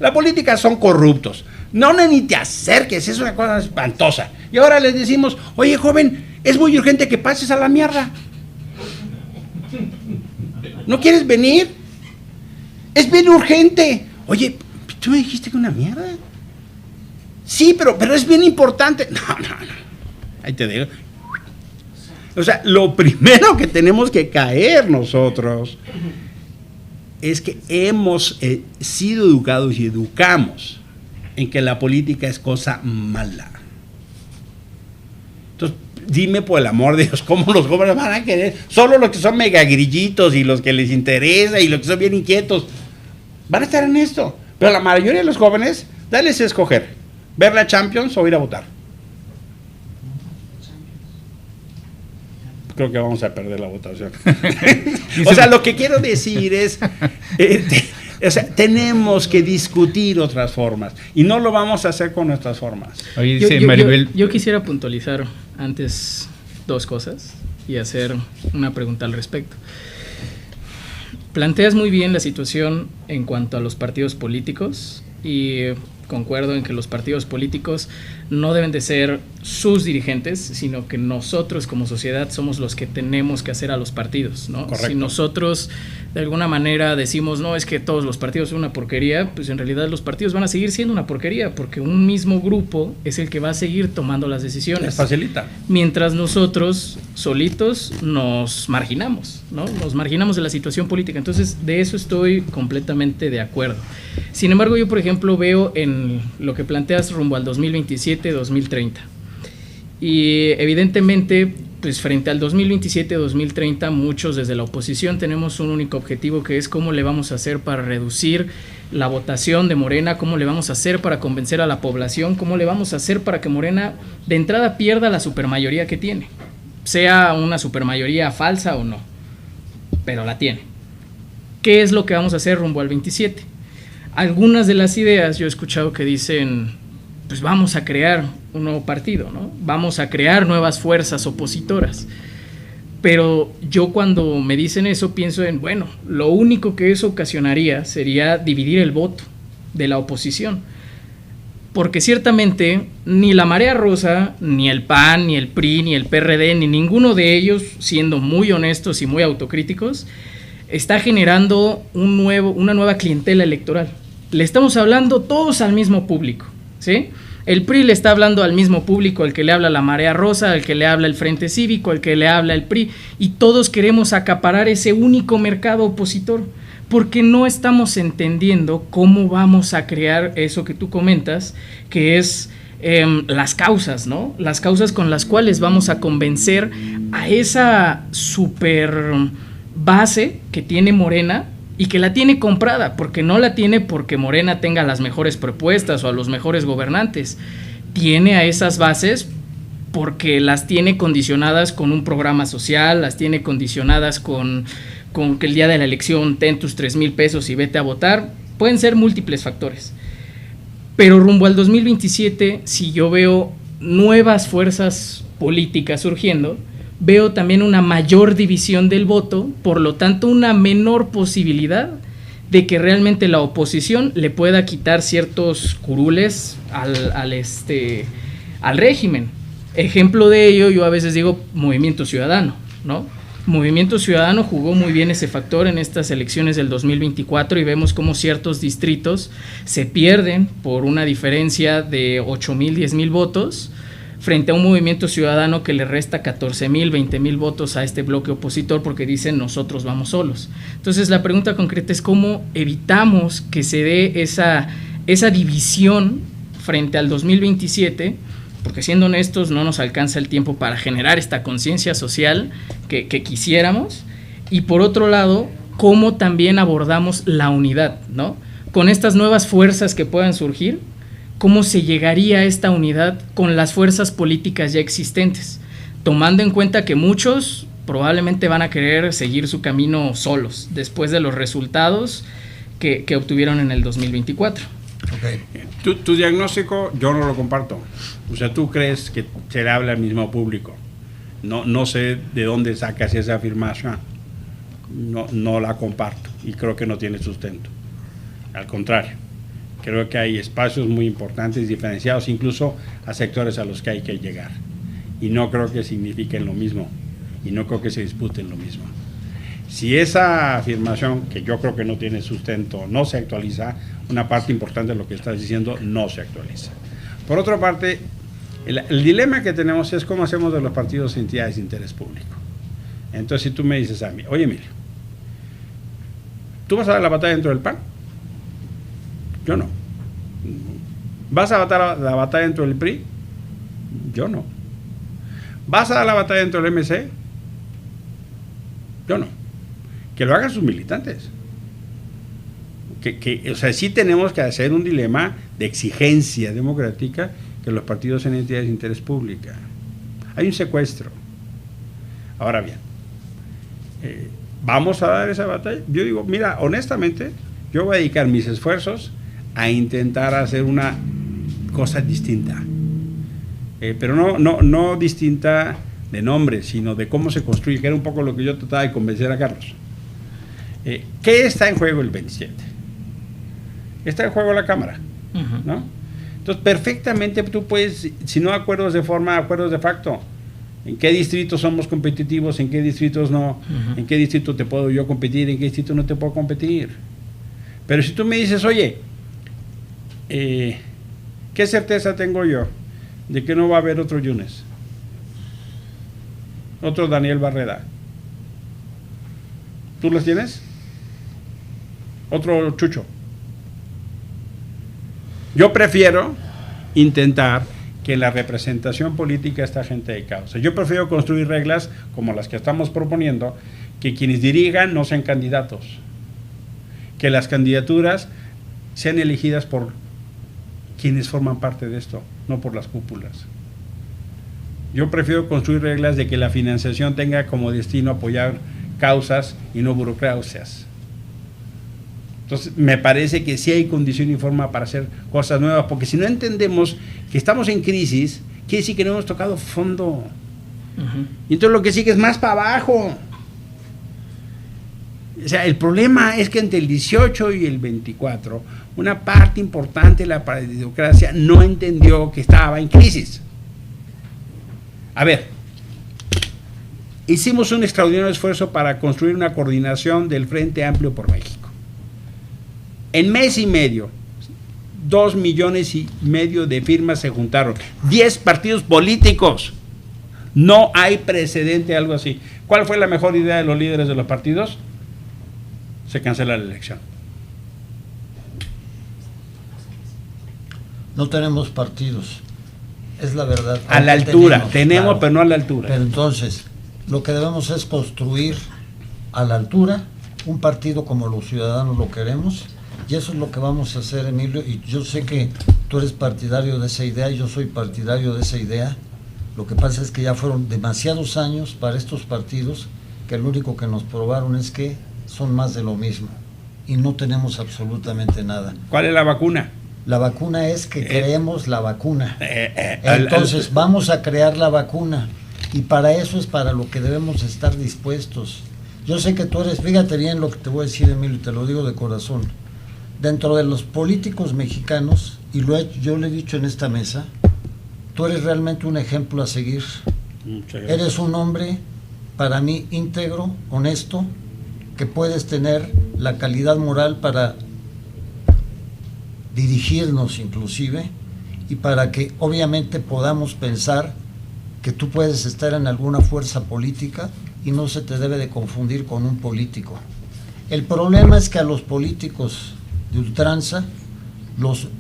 La política son corruptos. No, ni te acerques, es una cosa espantosa. Y ahora les decimos, oye, joven, es muy urgente que pases a la mierda. ¿No quieres venir? Es bien urgente. Oye, ¿tú me dijiste que una mierda? Sí, pero es bien importante. No. Ahí te digo. O sea, lo primero que tenemos que caer nosotros es que hemos sido educados y educamos en que la política es cosa mala. Entonces, dime por el amor de Dios, ¿cómo los jóvenes van a querer? Solo los que son megagrillitos y los que les interesa y los que son bien inquietos van a estar en esto. Pero la mayoría de los jóvenes, dales a escoger, ver la Champions o ir a votar. Creo que vamos a perder la votación. O sea, lo que quiero decir es, o sea, tenemos que discutir otras formas y no lo vamos a hacer con nuestras formas. Oye, dice Maribel. Yo quisiera puntualizar antes dos cosas y hacer una pregunta al respecto. Planteas muy bien la situación en cuanto a los partidos políticos y concuerdo en que los partidos políticos no deben de ser sus dirigentes, sino que nosotros como sociedad somos los que tenemos que hacer a los partidos, ¿no? Correcto. Si nosotros de alguna manera decimos, no, es que todos los partidos son una porquería, pues en realidad los partidos van a seguir siendo una porquería, porque un mismo grupo es el que va a seguir tomando las decisiones. Les facilita. Mientras nosotros solitos nos marginamos, ¿no? Nos marginamos de la situación política. Entonces, de eso estoy completamente de acuerdo. Sin embargo, yo, por ejemplo, veo en lo que planteas rumbo al 2027-2030. Y evidentemente, pues frente al 2027-2030, muchos desde la oposición tenemos un único objetivo, que es cómo le vamos a hacer para reducir la votación de Morena, cómo le vamos a hacer para convencer a la población, cómo le vamos a hacer para que Morena de entrada pierda la supermayoría que tiene, sea una supermayoría falsa o no, pero la tiene. ¿Qué es lo que vamos a hacer rumbo al 27? Algunas de las ideas yo he escuchado que dicen, pues vamos a crear un nuevo partido, ¿no? Vamos a crear nuevas fuerzas opositoras. Pero yo cuando me dicen eso pienso en, bueno, lo único que eso ocasionaría sería dividir el voto de la oposición. Porque ciertamente ni la Marea Rosa, ni el PAN, ni el PRI, ni el PRD, ni ninguno de ellos, siendo muy honestos y muy autocríticos, está generando una nueva clientela electoral. Le estamos hablando todos al mismo público, ¿sí? El PRI le está hablando al mismo público, al que le habla la Marea Rosa, al que le habla el Frente Cívico, al que le habla el PRI, y todos queremos acaparar ese único mercado opositor, porque no estamos entendiendo cómo vamos a crear eso que tú comentas, que es las causas, ¿no? Las causas con las cuales vamos a convencer a esa super base que tiene Morena y que la tiene comprada, porque no la tiene porque Morena tenga las mejores propuestas o a los mejores gobernantes. Tiene a esas bases porque las tiene condicionadas con un programa social, las tiene condicionadas con que el día de la elección ten tus 3,000 pesos y vete a votar. Pueden ser múltiples factores. Pero rumbo al 2027, si yo veo nuevas fuerzas políticas surgiendo, veo también una mayor división del voto, por lo tanto una menor posibilidad de que realmente la oposición le pueda quitar ciertos curules al régimen. Ejemplo de ello, yo a veces digo Movimiento Ciudadano, ¿no? Movimiento Ciudadano jugó muy bien ese factor en estas elecciones del 2024 y vemos cómo ciertos distritos se pierden por una diferencia de 8,000, 10,000 votos frente a un Movimiento Ciudadano que le resta 14,000, 20,000 votos a este bloque opositor porque dicen nosotros vamos solos. Entonces la pregunta concreta es cómo evitamos que se dé esa división frente al 2027, porque siendo honestos no nos alcanza el tiempo para generar esta conciencia social que quisiéramos, y por otro lado, cómo también abordamos la unidad, ¿no? Con estas nuevas fuerzas que puedan surgir, ¿cómo se llegaría a esta unidad con las fuerzas políticas ya existentes? Tomando en cuenta que muchos probablemente van a querer seguir su camino solos, después de los resultados que obtuvieron en el 2024. Okay. Tu diagnóstico yo no lo comparto. O sea, tú crees que se le habla al mismo público. No sé de dónde sacas esa afirmación. No la comparto y creo que no tiene sustento. Al contrario, creo que hay espacios muy importantes, diferenciados incluso a sectores a los que hay que llegar. Y no creo que signifiquen lo mismo. Y no creo que se disputen lo mismo. Si esa afirmación, que yo creo que no tiene sustento, no se actualiza, una parte importante de lo que estás diciendo no se actualiza. Por otra parte, el dilema que tenemos es cómo hacemos de los partidos entidades de interés público. Entonces, si tú me dices a mí, oye Emilio, ¿tú vas a dar la batalla dentro del PAN? Yo no. ¿Vas a dar la batalla dentro del PRI? Yo no. ¿Vas a dar la batalla dentro del MC? Yo no. Que lo hagan sus militantes. O sea, sí tenemos que hacer un dilema de exigencia democrática que los partidos sean entidades de interés público. Hay un secuestro. Ahora bien, ¿vamos a dar esa batalla? Yo digo, mira, honestamente, yo voy a dedicar mis esfuerzos a intentar hacer una cosa distinta. Pero no distinta de nombre, sino de cómo se construye, que era un poco lo que yo trataba de convencer a Carlos. ¿Qué está en juego el 27? Está en juego la Cámara, ¿no? Entonces, perfectamente tú puedes, si no acuerdos de forma, acuerdos de facto. ¿En qué distritos somos competitivos? ¿En qué distritos no? ¿En qué distrito te puedo yo competir? ¿En qué distrito no te puedo competir? Pero si tú me dices, oye, ¿qué certeza tengo yo de que no va a haber otro Yunes? Otro Daniel Barreda. ¿Tú los tienes? Otro Chucho. Yo prefiero intentar que la representación política esta gente de causa. Yo prefiero construir reglas como las que estamos proponiendo, que quienes dirijan no sean candidatos, que las candidaturas sean elegidas por quienes forman parte de esto, no por las cúpulas. Yo prefiero construir reglas de que la financiación tenga como destino apoyar causas y no burocracias. Entonces, me parece que sí hay condición y forma para hacer cosas nuevas, porque si no entendemos que estamos en crisis, quiere decir que no hemos tocado fondo. Y entonces lo que sigue es más para abajo. O sea, el problema es que entre el 18 y el 24, una parte importante de la partidocracia no entendió que estaba en crisis. A ver, hicimos un extraordinario esfuerzo para construir una coordinación del Frente Amplio por México. En mes y medio, 2,5 millones de firmas se juntaron. 10 partidos políticos. No hay precedente de algo así. ¿Cuál fue la mejor idea de los líderes de los partidos? Se cancela la elección. No tenemos partidos. Es la verdad. A la altura. Tenemos, claro, pero no a la altura. Pero entonces, lo que debemos es construir a la altura un partido como los ciudadanos lo queremos. Y eso es lo que vamos a hacer, Emilio, y yo sé que tú eres partidario de esa idea, yo soy partidario de esa idea. Lo que pasa es que ya fueron demasiados años para estos partidos que lo único que nos probaron es que son más de lo mismo y no tenemos absolutamente nada. ¿Cuál es la vacuna? La vacuna es que creemos la vacuna. Entonces vamos a crear la vacuna y para eso es para lo que debemos estar dispuestos. Yo sé que tú eres, fíjate bien lo que te voy a decir, Emilio, y te lo digo de corazón. Dentro de los políticos mexicanos, y yo le he dicho en esta mesa, tú eres realmente un ejemplo a seguir. Eres un hombre, para mí, íntegro, honesto, que puedes tener la calidad moral para dirigirnos inclusive y para que obviamente podamos pensar que tú puedes estar en alguna fuerza política y no se te debe de confundir con un político. El problema es que a los políticos de ultranza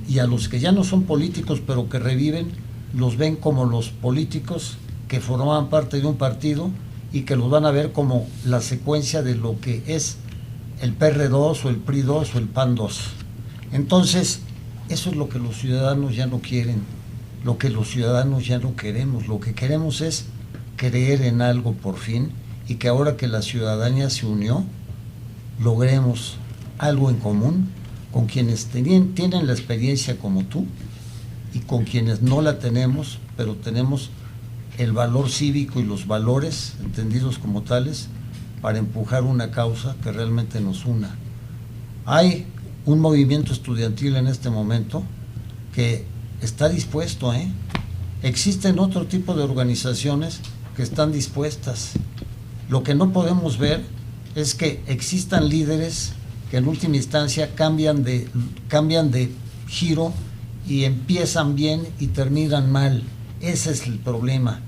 y a los que ya no son políticos pero que reviven, los ven como los políticos que formaban parte de un partido y que los van a ver como la secuencia de lo que es el PR2 o el PRI2 o el PAN2. Entonces, eso es lo que los ciudadanos ya no quieren, lo que los ciudadanos ya no queremos. Lo que queremos es creer en algo por fin y que ahora que la ciudadanía se unió, logremos algo en común con quienes tienen la experiencia como tú y con quienes no la tenemos, pero tenemos el valor cívico y los valores entendidos como tales para empujar una causa que realmente nos una. Hay un movimiento estudiantil en este momento que está dispuesto, Existen otro tipo de organizaciones que están dispuestas. Lo que no podemos ver es que existan líderes que en última instancia cambian de giro y empiezan bien y terminan mal. Ese es el problema.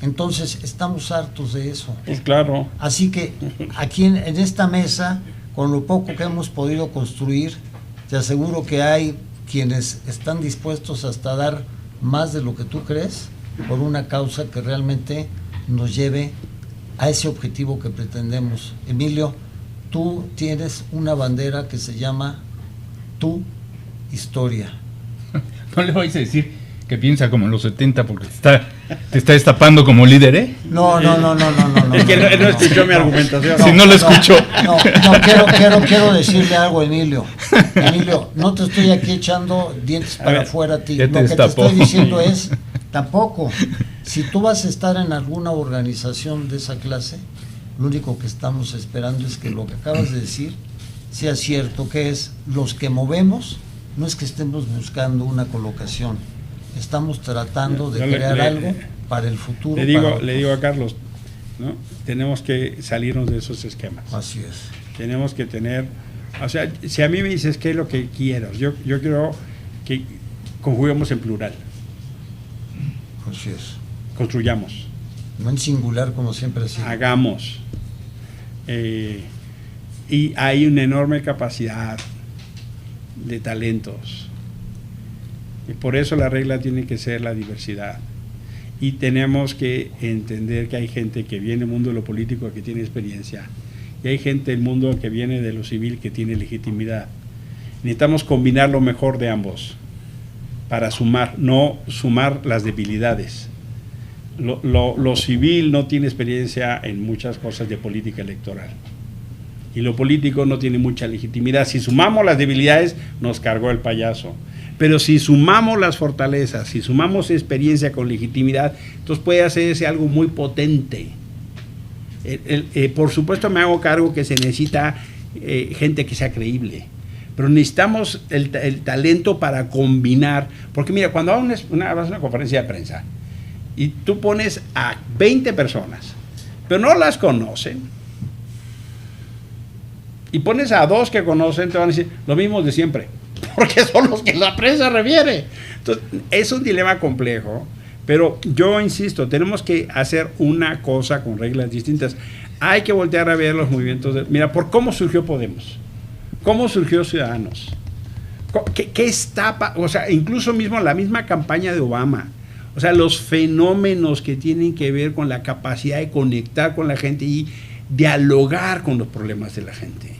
Entonces, estamos hartos de eso. Pues claro. Así que aquí en esta mesa, con lo poco que hemos podido construir, te aseguro que hay quienes están dispuestos hasta dar más de lo que tú crees por una causa que realmente nos lleve a ese objetivo que pretendemos. Emilio, tú tienes una bandera que se llama Tu Historia. No le vais a decir que piensa como en los 70 porque te está destapando como líder, ¿eh? No. Es que no escuchó mi argumentación. Si no lo escuchó. Quiero decirle algo, Emilio. Emilio, no te estoy aquí echando dientes para afuera a ti. Ya Lo que te destapó. estoy diciendo es, tampoco, si tú vas a estar en alguna organización de esa clase, lo único que estamos esperando es que lo que acabas de decir sea cierto, que es los que movemos, no es que estemos buscando una colocación, estamos tratando de crear algo para el futuro. Le digo a Carlos, ¿no? Tenemos que salirnos de esos esquemas. Así es. Tenemos que tener, o sea, si a mí me dices qué es lo que quiero, yo quiero que conjuguemos en plural. Así es. Construyamos. No en singular como siempre ha sido. Hagamos. Y hay una enorme capacidad de talentos. Y por eso la regla tiene que ser la diversidad. Y tenemos que entender que hay gente que viene del mundo de lo político que tiene experiencia. Y hay gente del mundo que viene de lo civil que tiene legitimidad. Necesitamos combinar lo mejor de ambos para sumar, no sumar las debilidades. Lo civil no tiene experiencia en muchas cosas de política electoral. Y lo político no tiene mucha legitimidad. Si sumamos las debilidades, nos cargó el payaso. Pero si sumamos las fortalezas, si sumamos experiencia con legitimidad, entonces puede hacerse algo muy potente. Por supuesto me hago cargo que se necesita gente que sea creíble, pero necesitamos el talento para combinar. Porque mira, cuando vas a una conferencia de prensa y tú pones a 20 personas, pero no las conocen, y pones a 2 que conocen, te van a decir lo mismo de siempre, porque son los que la prensa refiere. Entonces, es un dilema complejo, pero yo insisto, tenemos que hacer una cosa con reglas distintas. Hay que voltear a ver los movimientos. Mira, por cómo surgió Podemos, cómo surgió Ciudadanos, qué está, o sea, incluso mismo la misma campaña de Obama, o sea, los fenómenos que tienen que ver con la capacidad de conectar con la gente y dialogar con los problemas de la gente.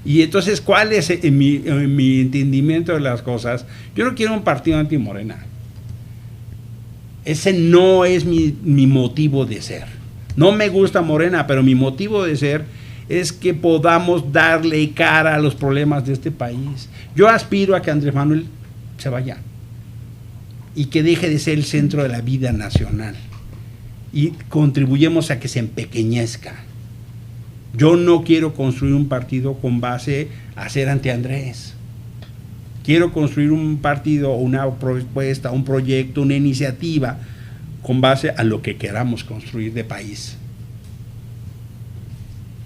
Y entonces, ¿cuál es en mi entendimiento de las cosas? Yo no quiero un partido anti-Morena. Ese no es mi motivo de ser. No me gusta Morena, pero mi motivo de ser es que podamos darle cara a los problemas de este país. Yo aspiro a que Andrés Manuel se vaya y que deje de ser el centro de la vida nacional y contribuyamos a que se empequeñezca. Yo no quiero construir un partido con base a ser ante Andrés. Quiero construir un partido, una propuesta, un proyecto, una iniciativa con base a lo que queramos construir de país.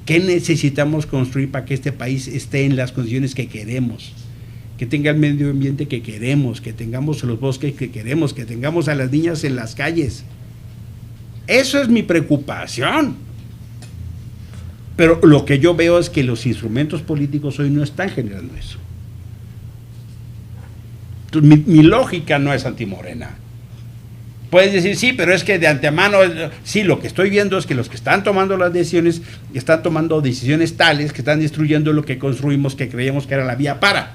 ¿Qué necesitamos construir para que este país esté en las condiciones que queremos? Que tenga el medio ambiente que queremos, que tengamos los bosques que queremos, que tengamos a las niñas en las calles. Eso es mi preocupación. Pero lo que yo veo es que los instrumentos políticos hoy no están generando eso. Entonces, mi lógica no es antimorena. Puedes decir, sí, pero es que de antemano, sí, lo que estoy viendo es que los que están tomando las decisiones, están tomando decisiones tales que están destruyendo lo que construimos, que creíamos que era la vía para.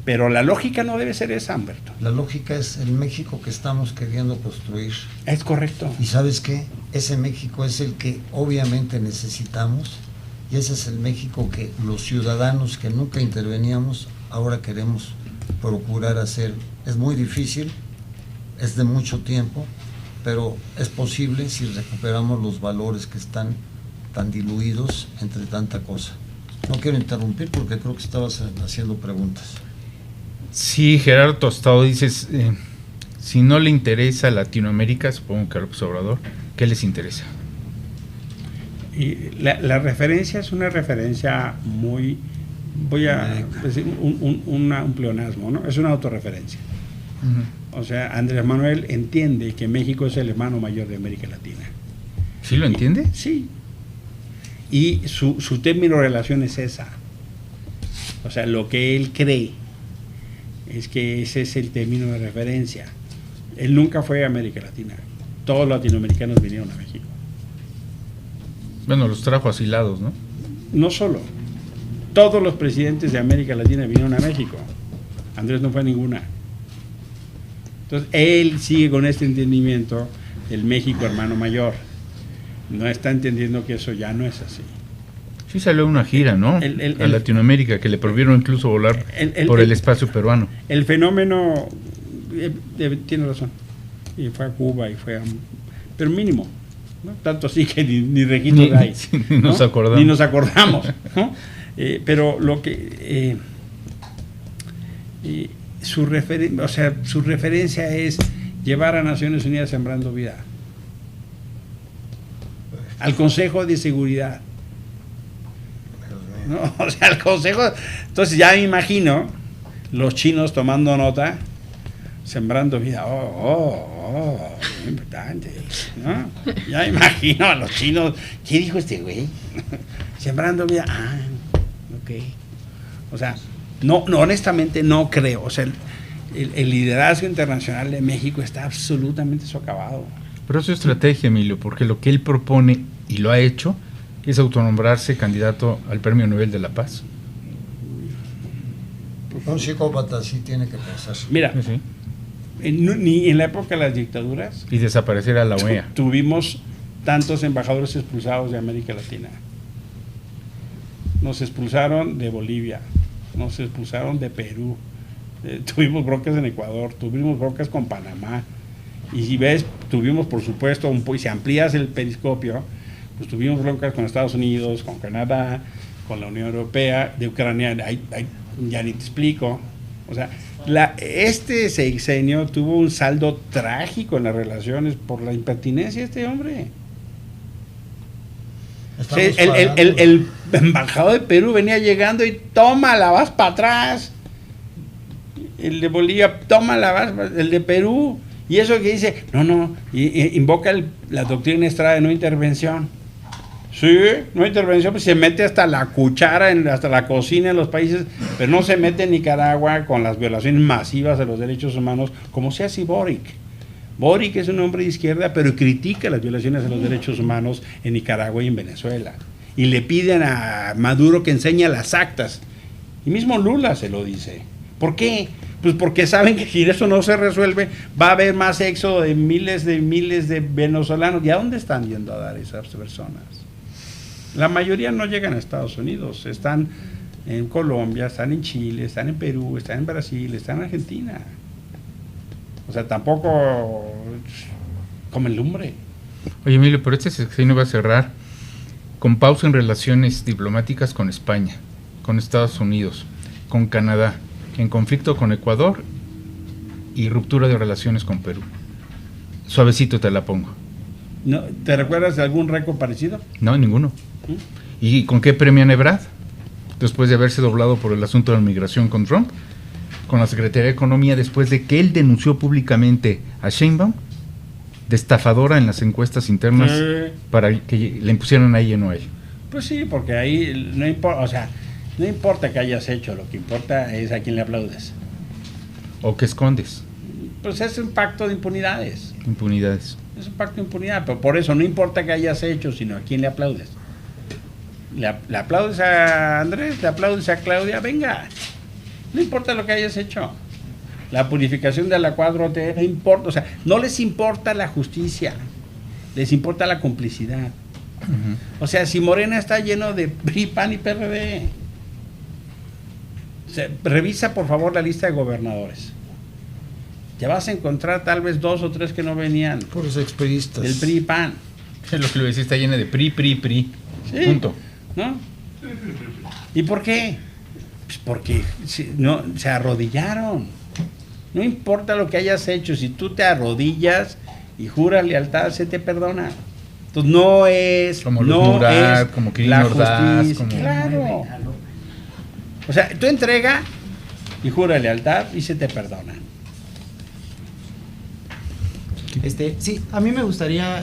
Pero la lógica no debe ser esa, Humberto. La lógica es el México que estamos queriendo construir. Es correcto. ¿Y sabes qué? Ese México es el que obviamente necesitamos, y ese es el México que los ciudadanos que nunca interveníamos, ahora queremos procurar hacer. Es muy difícil, es de mucho tiempo, pero es posible si recuperamos los valores que están tan diluidos entre tanta cosa. No quiero interrumpir porque creo que estabas haciendo preguntas. Sí, Gerardo Tostado, dices, si no le interesa Latinoamérica, supongo que a López Obrador, ¿qué les interesa? Y la referencia es una referencia muy, voy a decir un pleonasmo, ¿no? Es una autorreferencia. O sea, Andrés Manuel entiende que México es el hermano mayor de América Latina. ¿Sí lo entiende? Sí. Y su término de relación es esa. O sea, lo que él cree es que ese es el término de referencia. Él nunca fue a América Latina. Todos los latinoamericanos vinieron a México. Bueno, los trajo asilados, ¿no? No solo. Todos los presidentes de América Latina vinieron a México. Andrés no fue a ninguna. Entonces, él sigue con este entendimiento del México hermano mayor. No está entendiendo que eso ya no es así. Sí salió una gira, ¿no? A Latinoamérica, que le prohibieron incluso volar por el espacio peruano. El fenómeno, tiene razón, y fue a Cuba y fue a... Pero mínimo, ¿no? Tanto así que ni registro hay. Ni nos ¿no? acordamos. Ni nos acordamos, ¿no? Pero lo que... su referencia es llevar a Naciones Unidas Sembrando Vida, al Consejo de Seguridad, ¿no? O sea, el Consejo. Entonces ya me imagino los chinos tomando nota, Sembrando Vida. Muy importante, ¿no? Ya me imagino a los chinos. ¿Qué dijo este güey? Sembrando Vida. Ok. O sea, no, honestamente no creo. O sea, el liderazgo internacional de México está absolutamente socavado. Pero es su estrategia, Emilio, porque lo que él propone, y lo ha hecho, es autonombrarse candidato al Premio Nobel de la Paz. Un psicópata sí tiene que pensar. Mira, Sí. ni en la época de las dictaduras Y desaparecer a la OEA. tuvimos tantos embajadores expulsados de América Latina. Nos expulsaron de Bolivia, nos expulsaron de Perú, tuvimos broncas en Ecuador, tuvimos broncas con Panamá. Y si ves, tuvimos por supuesto, si amplías el periscopio, pues tuvimos broncas con Estados Unidos, con Canadá, con la Unión Europea, de Ucrania, ya ni te explico. O sea, este sexenio tuvo un saldo trágico en las relaciones por la impertinencia de este hombre. O sea, el embajador de Perú venía llegando y tómala, vas para atrás. El de Bolivia, tómala, vas, el de Perú. Y eso que dice, invoca la doctrina Estrada de no intervención. Sí, no intervención, pues se mete hasta la cuchara, hasta la cocina en los países, pero no se mete en Nicaragua con las violaciones masivas de los derechos humanos, como se hace Boric. Boric es un hombre de izquierda, pero critica las violaciones de los derechos humanos en Nicaragua y en Venezuela. Y le piden a Maduro que enseñe las actas. Y mismo Lula se lo dice. ¿Por qué? Pues porque saben que si eso no se resuelve, va a haber más éxodo de miles de venezolanos. ¿Y a dónde están yendo a dar esas personas? La mayoría no llegan a Estados Unidos, están en Colombia, están en Chile, están en Perú, están en Brasil, están en Argentina. O sea, tampoco comen lumbre. Oye, Emilio, pero este sexenio va a cerrar con pausa en relaciones diplomáticas con España, con Estados Unidos, con Canadá, en conflicto con Ecuador y ruptura de relaciones con Perú. Suavecito te la pongo. ¿No? ¿Te recuerdas de algún récord parecido? No, ninguno. ¿Mm? ¿Y con qué premian Ebrard? Después de haberse doblado por el asunto de la migración con Trump, con la Secretaría de Economía, después de que él denunció públicamente a Sheinbaum de estafadora en las encuestas internas para que le impusieran ahí en él. Pues sí, porque ahí no importa, o sea, no importa que hayas hecho, lo que importa es a quién le aplaudes. ¿O que escondes? Pues es un pacto de impunidades. Impunidades. Es un pacto de impunidad, pero por eso no importa que hayas hecho, sino a quién le aplaudes. Le aplaudes a Andrés, le aplaudes a Claudia, venga. No importa lo que hayas hecho. La purificación de la 4T no importa, o sea, no les importa la justicia, les importa la complicidad. O sea, si Morena está lleno de PRI, PAN y PRD. O sea, revisa por favor la lista de gobernadores. Ya vas a encontrar tal vez 2 o 3 que no venían Puros expriistas. del PRI y PAN. Es lo que le decía, está llena de PRI. Sí, Punto. ¿no? ¿Y por qué? Pues porque no, se arrodillaron. No importa lo que hayas hecho, si tú te arrodillas y juras lealtad, se te perdona. Entonces no es Como los no Murat, es como Kirin la Ordaz, justicia. como... Claro. O sea, tú entrega y jura lealtad y se te perdona. Sí, a mí me gustaría,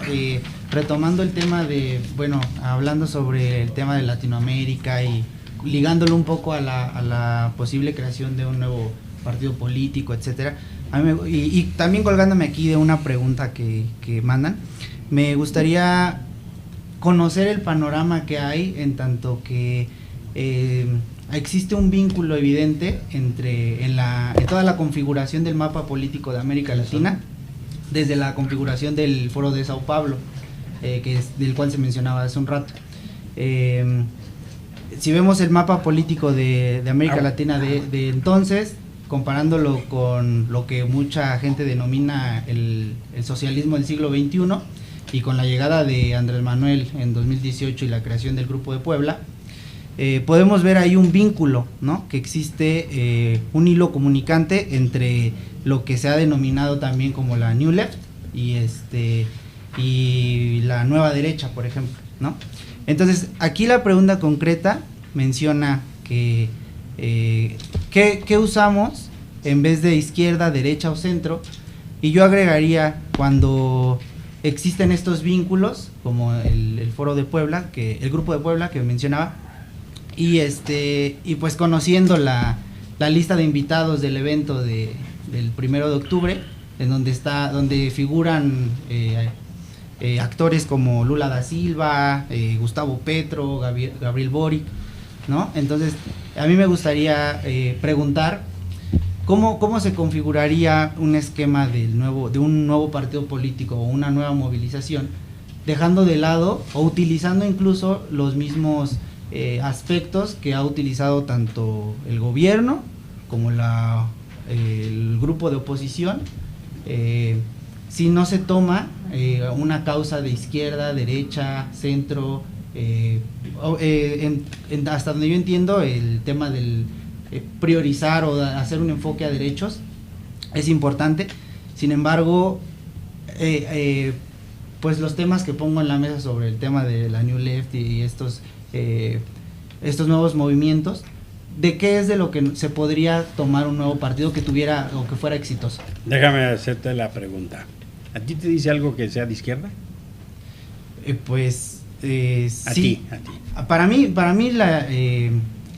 retomando el tema de, bueno, hablando sobre el tema de Latinoamérica y ligándolo un poco a la posible creación de un nuevo partido político, etcétera, y también colgándome aquí de una pregunta que mandan, me gustaría conocer el panorama que hay en tanto que existe un vínculo evidente en toda la configuración del mapa político de América Latina, desde la configuración del Foro de Sao Paulo, del cual se mencionaba hace un rato. Si vemos el mapa político de América Latina de entonces, comparándolo con lo que mucha gente denomina el socialismo del siglo XXI, y con la llegada de Andrés Manuel en 2018 y la creación del Grupo de Puebla, podemos ver ahí un vínculo, ¿no? Que existe un hilo comunicante entre lo que se ha denominado también como la New Left y la nueva derecha, por ejemplo, ¿no? Entonces, aquí la pregunta concreta menciona que ¿qué usamos en vez de izquierda, derecha o centro? Y yo agregaría, cuando existen estos vínculos, como el Foro de Puebla, el Grupo de Puebla que mencionaba, y pues conociendo la lista de invitados del evento del 1 de octubre, en donde figuran actores como Lula da Silva, Gustavo Petro, Gabriel Boric, ¿no? Entonces, a mí me gustaría preguntar ¿cómo se configuraría un esquema de un nuevo partido político o una nueva movilización, dejando de lado o utilizando incluso los mismos aspectos que ha utilizado tanto el gobierno como el grupo de oposición, si no se toma una causa de izquierda, derecha, centro, hasta donde yo entiendo el tema del priorizar o hacer un enfoque a derechos es importante. Sin embargo, pues los temas que pongo en la mesa sobre el tema de la New Left y estos nuevos movimientos, ¿de qué es de lo que se podría tomar un nuevo partido que tuviera o que fuera exitoso? Déjame hacerte la pregunta. ¿A ti te dice algo que sea de izquierda? A ti. Para mí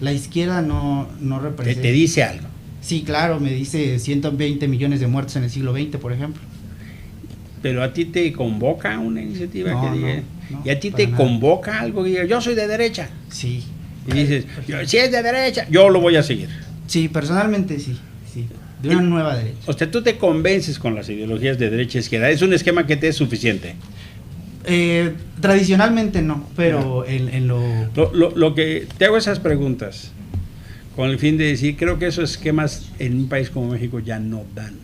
la izquierda no representa. ¿Te dice algo? Sí, claro, me dice 120 millones de muertos en el siglo XX, por ejemplo. ¿Pero a ti te convoca una iniciativa No, que diga? no, ¿Y a ti te convoca algo que diga, yo soy de derecha? Sí. Y dices, si es de derecha, yo lo voy a seguir. Sí, personalmente sí. De una nueva derecha. O sea, tú te convences con las ideologías de derecha e izquierda. ¿Es un esquema que te es suficiente? Tradicionalmente no, pero en Lo que te hago esas preguntas con el fin de decir, creo que esos esquemas en un país como México ya no dan.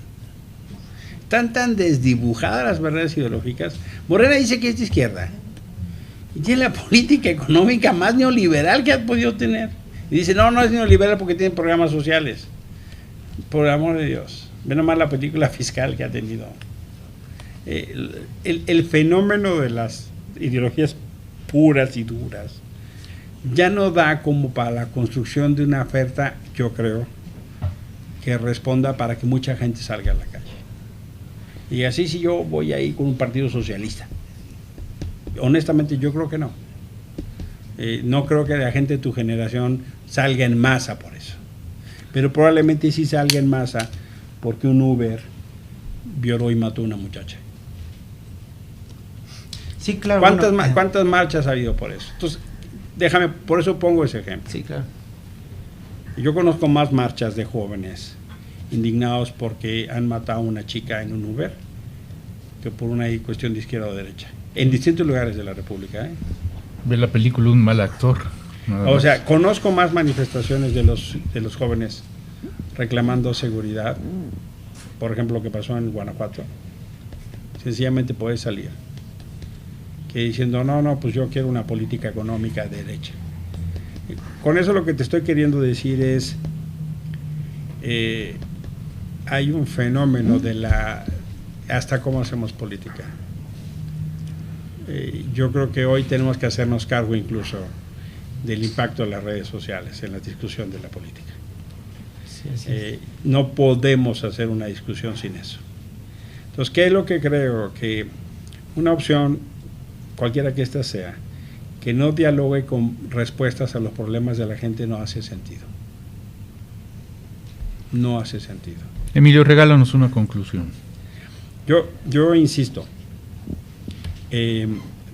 Están tan desdibujadas las verdades ideológicas. Morena dice que es de izquierda y tiene la política económica más neoliberal que ha podido tener. Y dice, no es neoliberal porque tiene programas sociales. Por el amor de Dios. Ve nomás la película fiscal que ha tenido. El fenómeno de las ideologías puras y duras ya no da como para la construcción de una oferta, yo creo, que responda para que mucha gente salga a la calle. Y así si yo voy ahí con un partido socialista. Honestamente yo creo que no. No creo que la gente de tu generación salga en masa por eso. Pero probablemente sí salga en masa porque un Uber violó y mató a una muchacha. Sí, claro. ¿Cuántas marchas ha habido por eso? Entonces, déjame, por eso pongo ese ejemplo. Sí, claro. Yo conozco más marchas de jóvenes indignados porque han matado a una chica en un Uber que por una cuestión de izquierda o derecha. En distintos lugares de la República. Ve la película Un mal actor. O sea, conozco más manifestaciones de los jóvenes reclamando seguridad. Por ejemplo, lo que pasó en Guanajuato. Sencillamente puede salir. Que diciendo, no, pues yo quiero una política económica de derecha. Con eso lo que te estoy queriendo decir es, hay un fenómeno de hasta cómo hacemos política. Yo creo que hoy tenemos que hacernos cargo incluso del impacto de las redes sociales en la discusión de la política. Sí, no podemos hacer una discusión sin eso. Entonces, ¿qué es lo que creo? Que una opción, cualquiera que ésta sea, que no dialogue con respuestas a los problemas de la gente no hace sentido. No hace sentido. Emilio, regálanos una conclusión. Yo insisto,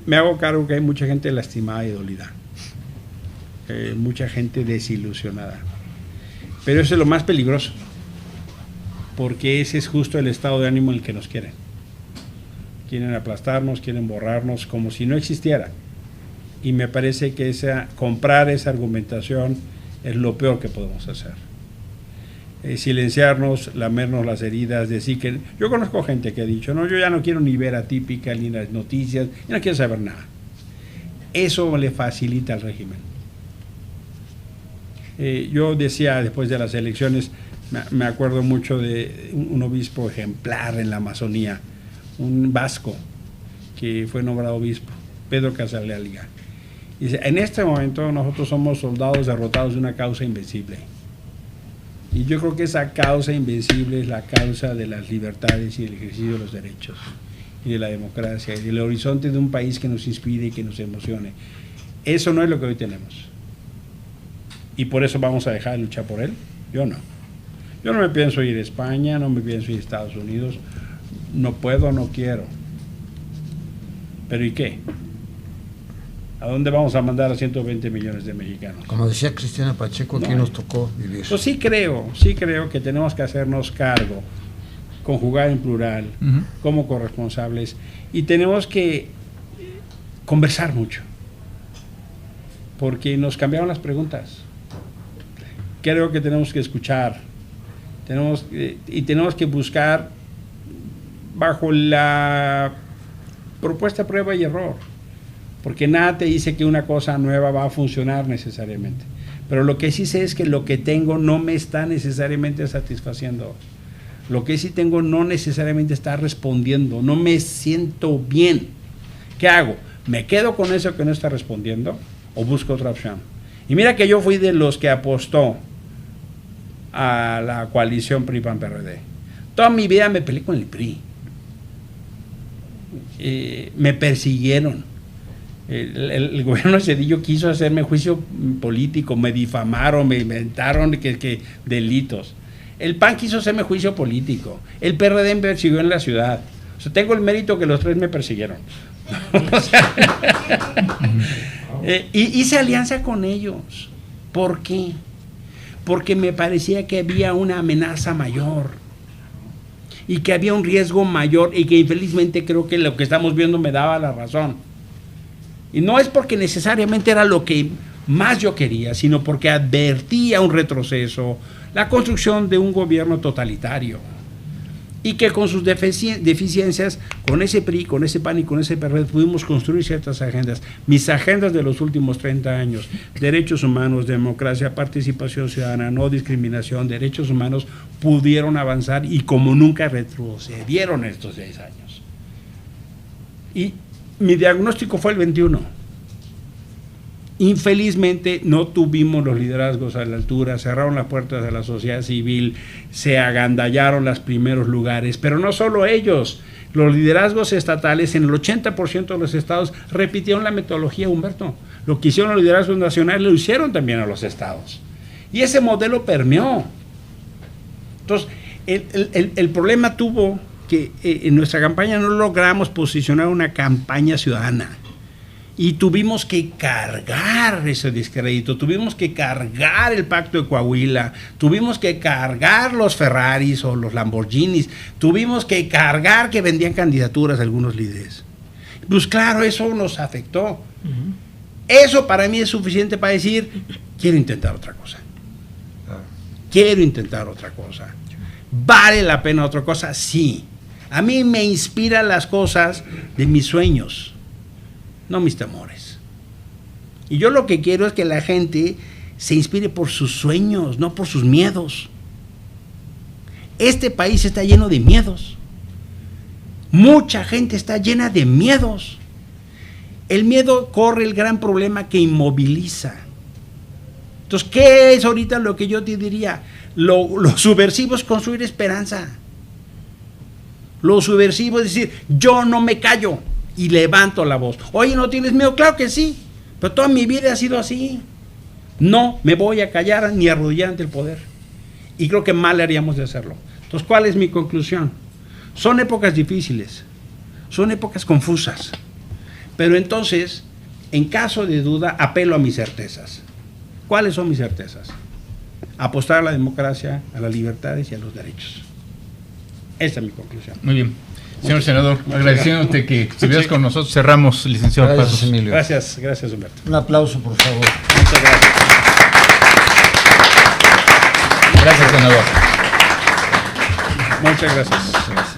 me hago cargo que hay mucha gente lastimada y dolida, mucha gente desilusionada, pero eso es lo más peligroso, porque ese es justo el estado de ánimo en el que nos quieren aplastarnos, quieren borrarnos como si no existiera, y me parece que comprar esa argumentación es lo peor que podemos hacer. Silenciarnos, lamernos las heridas, decir que... Yo conozco gente que ha dicho, no, yo ya no quiero ni ver Atípica, ni las noticias, yo no quiero saber nada. Eso le facilita al régimen. Yo decía después de las elecciones, me acuerdo mucho de un obispo ejemplar en la Amazonía, un vasco que fue nombrado obispo, Pedro Casalealiga. Dice, en este momento nosotros somos soldados derrotados de una causa invencible. Y yo creo que esa causa invencible es la causa de las libertades y el ejercicio de los derechos y de la democracia y del horizonte de un país que nos inspire y que nos emocione. Eso no es lo que hoy tenemos. Y por eso vamos a dejar de luchar por él. Yo no. Yo no me pienso ir a España, no me pienso ir a Estados Unidos. No puedo, no quiero. ¿Pero y qué? ¿A dónde vamos a mandar a 120 millones de mexicanos? Como decía Cristina Pacheco, aquí nos tocó vivir. Pues sí creo que tenemos que hacernos cargo, conjugar en plural, como corresponsables, y tenemos que conversar mucho, porque nos cambiaron las preguntas. Creo que tenemos que escuchar, tenemos que buscar bajo la propuesta prueba y error. Porque nada te dice que una cosa nueva va a funcionar necesariamente. Pero lo que sí sé es que lo que tengo no me está necesariamente satisfaciendo. Lo que sí tengo no necesariamente está respondiendo. No me siento bien. ¿Qué hago? ¿Me quedo con eso que no está respondiendo o busco otra opción? Y mira que yo fui de los que apostó a la coalición PRI-PAN-PRD. Toda mi vida me peleé con el PRI. Me persiguieron. El gobierno de Zedillo quiso hacerme juicio político, me difamaron, me inventaron que delitos. El PAN quiso hacerme juicio político, el PRD me persiguió en la ciudad. O sea, tengo el mérito que los tres me persiguieron. O sea, hice alianza con ellos. ¿Por qué? Porque me parecía que había una amenaza mayor. y que había un riesgo mayor y que infelizmente creo que lo que estamos viendo me daba la razón. Y no es porque necesariamente era lo que más yo quería, sino porque advertía un retroceso, la construcción de un gobierno totalitario. Y que con sus deficiencias, con ese PRI, con ese PAN y con ese PRD pudimos construir ciertas agendas. Mis agendas de los últimos 30 años, derechos humanos, democracia, participación ciudadana, no discriminación, derechos humanos, pudieron avanzar y como nunca retrocedieron estos 6 años. Y mi diagnóstico fue el 21. Infelizmente no tuvimos los liderazgos a la altura, cerraron las puertas de la sociedad civil, se agandallaron los primeros lugares, pero no solo ellos, los liderazgos estatales en el 80% de los estados repitieron la metodología, Humberto. Lo que hicieron los liderazgos nacionales lo hicieron también a los estados. Y ese modelo permeó. Entonces, el problema tuvo que en nuestra campaña no logramos posicionar una campaña ciudadana. Y tuvimos que cargar ese descrédito, tuvimos que cargar el pacto de Coahuila, tuvimos que cargar los Ferraris o los Lamborghinis, tuvimos que cargar que vendían candidaturas a algunos líderes. Pues claro, eso nos afectó. Eso para mí es suficiente para decir, quiero intentar otra cosa. Quiero intentar otra cosa. ¿Vale la pena otra cosa? Sí. A mí me inspiran las cosas de mis sueños, no mis temores. Y yo lo que quiero es que la gente se inspire por sus sueños, no por sus miedos. Este país está lleno de miedos. Mucha gente está llena de miedos. El miedo corre el gran problema que inmoviliza. Entonces, ¿qué es ahorita lo que yo te diría? Lo subversivo es construir esperanza. Lo subversivo es decir, yo no me callo y levanto la voz. Oye, ¿no tienes miedo? Claro que sí, pero toda mi vida ha sido así. No me voy a callar ni arrodillar ante el poder. Y creo que mal haríamos de hacerlo. Entonces, ¿cuál es mi conclusión? Son épocas difíciles, son épocas confusas, pero entonces, en caso de duda, apelo a mis certezas. ¿Cuáles son mis certezas? Apostar a la democracia, a las libertades y a los derechos. Esa es mi conclusión. Muy bien. Señor senador, agradeciéndote que estuvieras con nosotros, cerramos, licenciado Gracias, Pasos. Emilio. Gracias, Humberto. Un aplauso, por favor. Muchas gracias. Gracias, senador. Muchas gracias.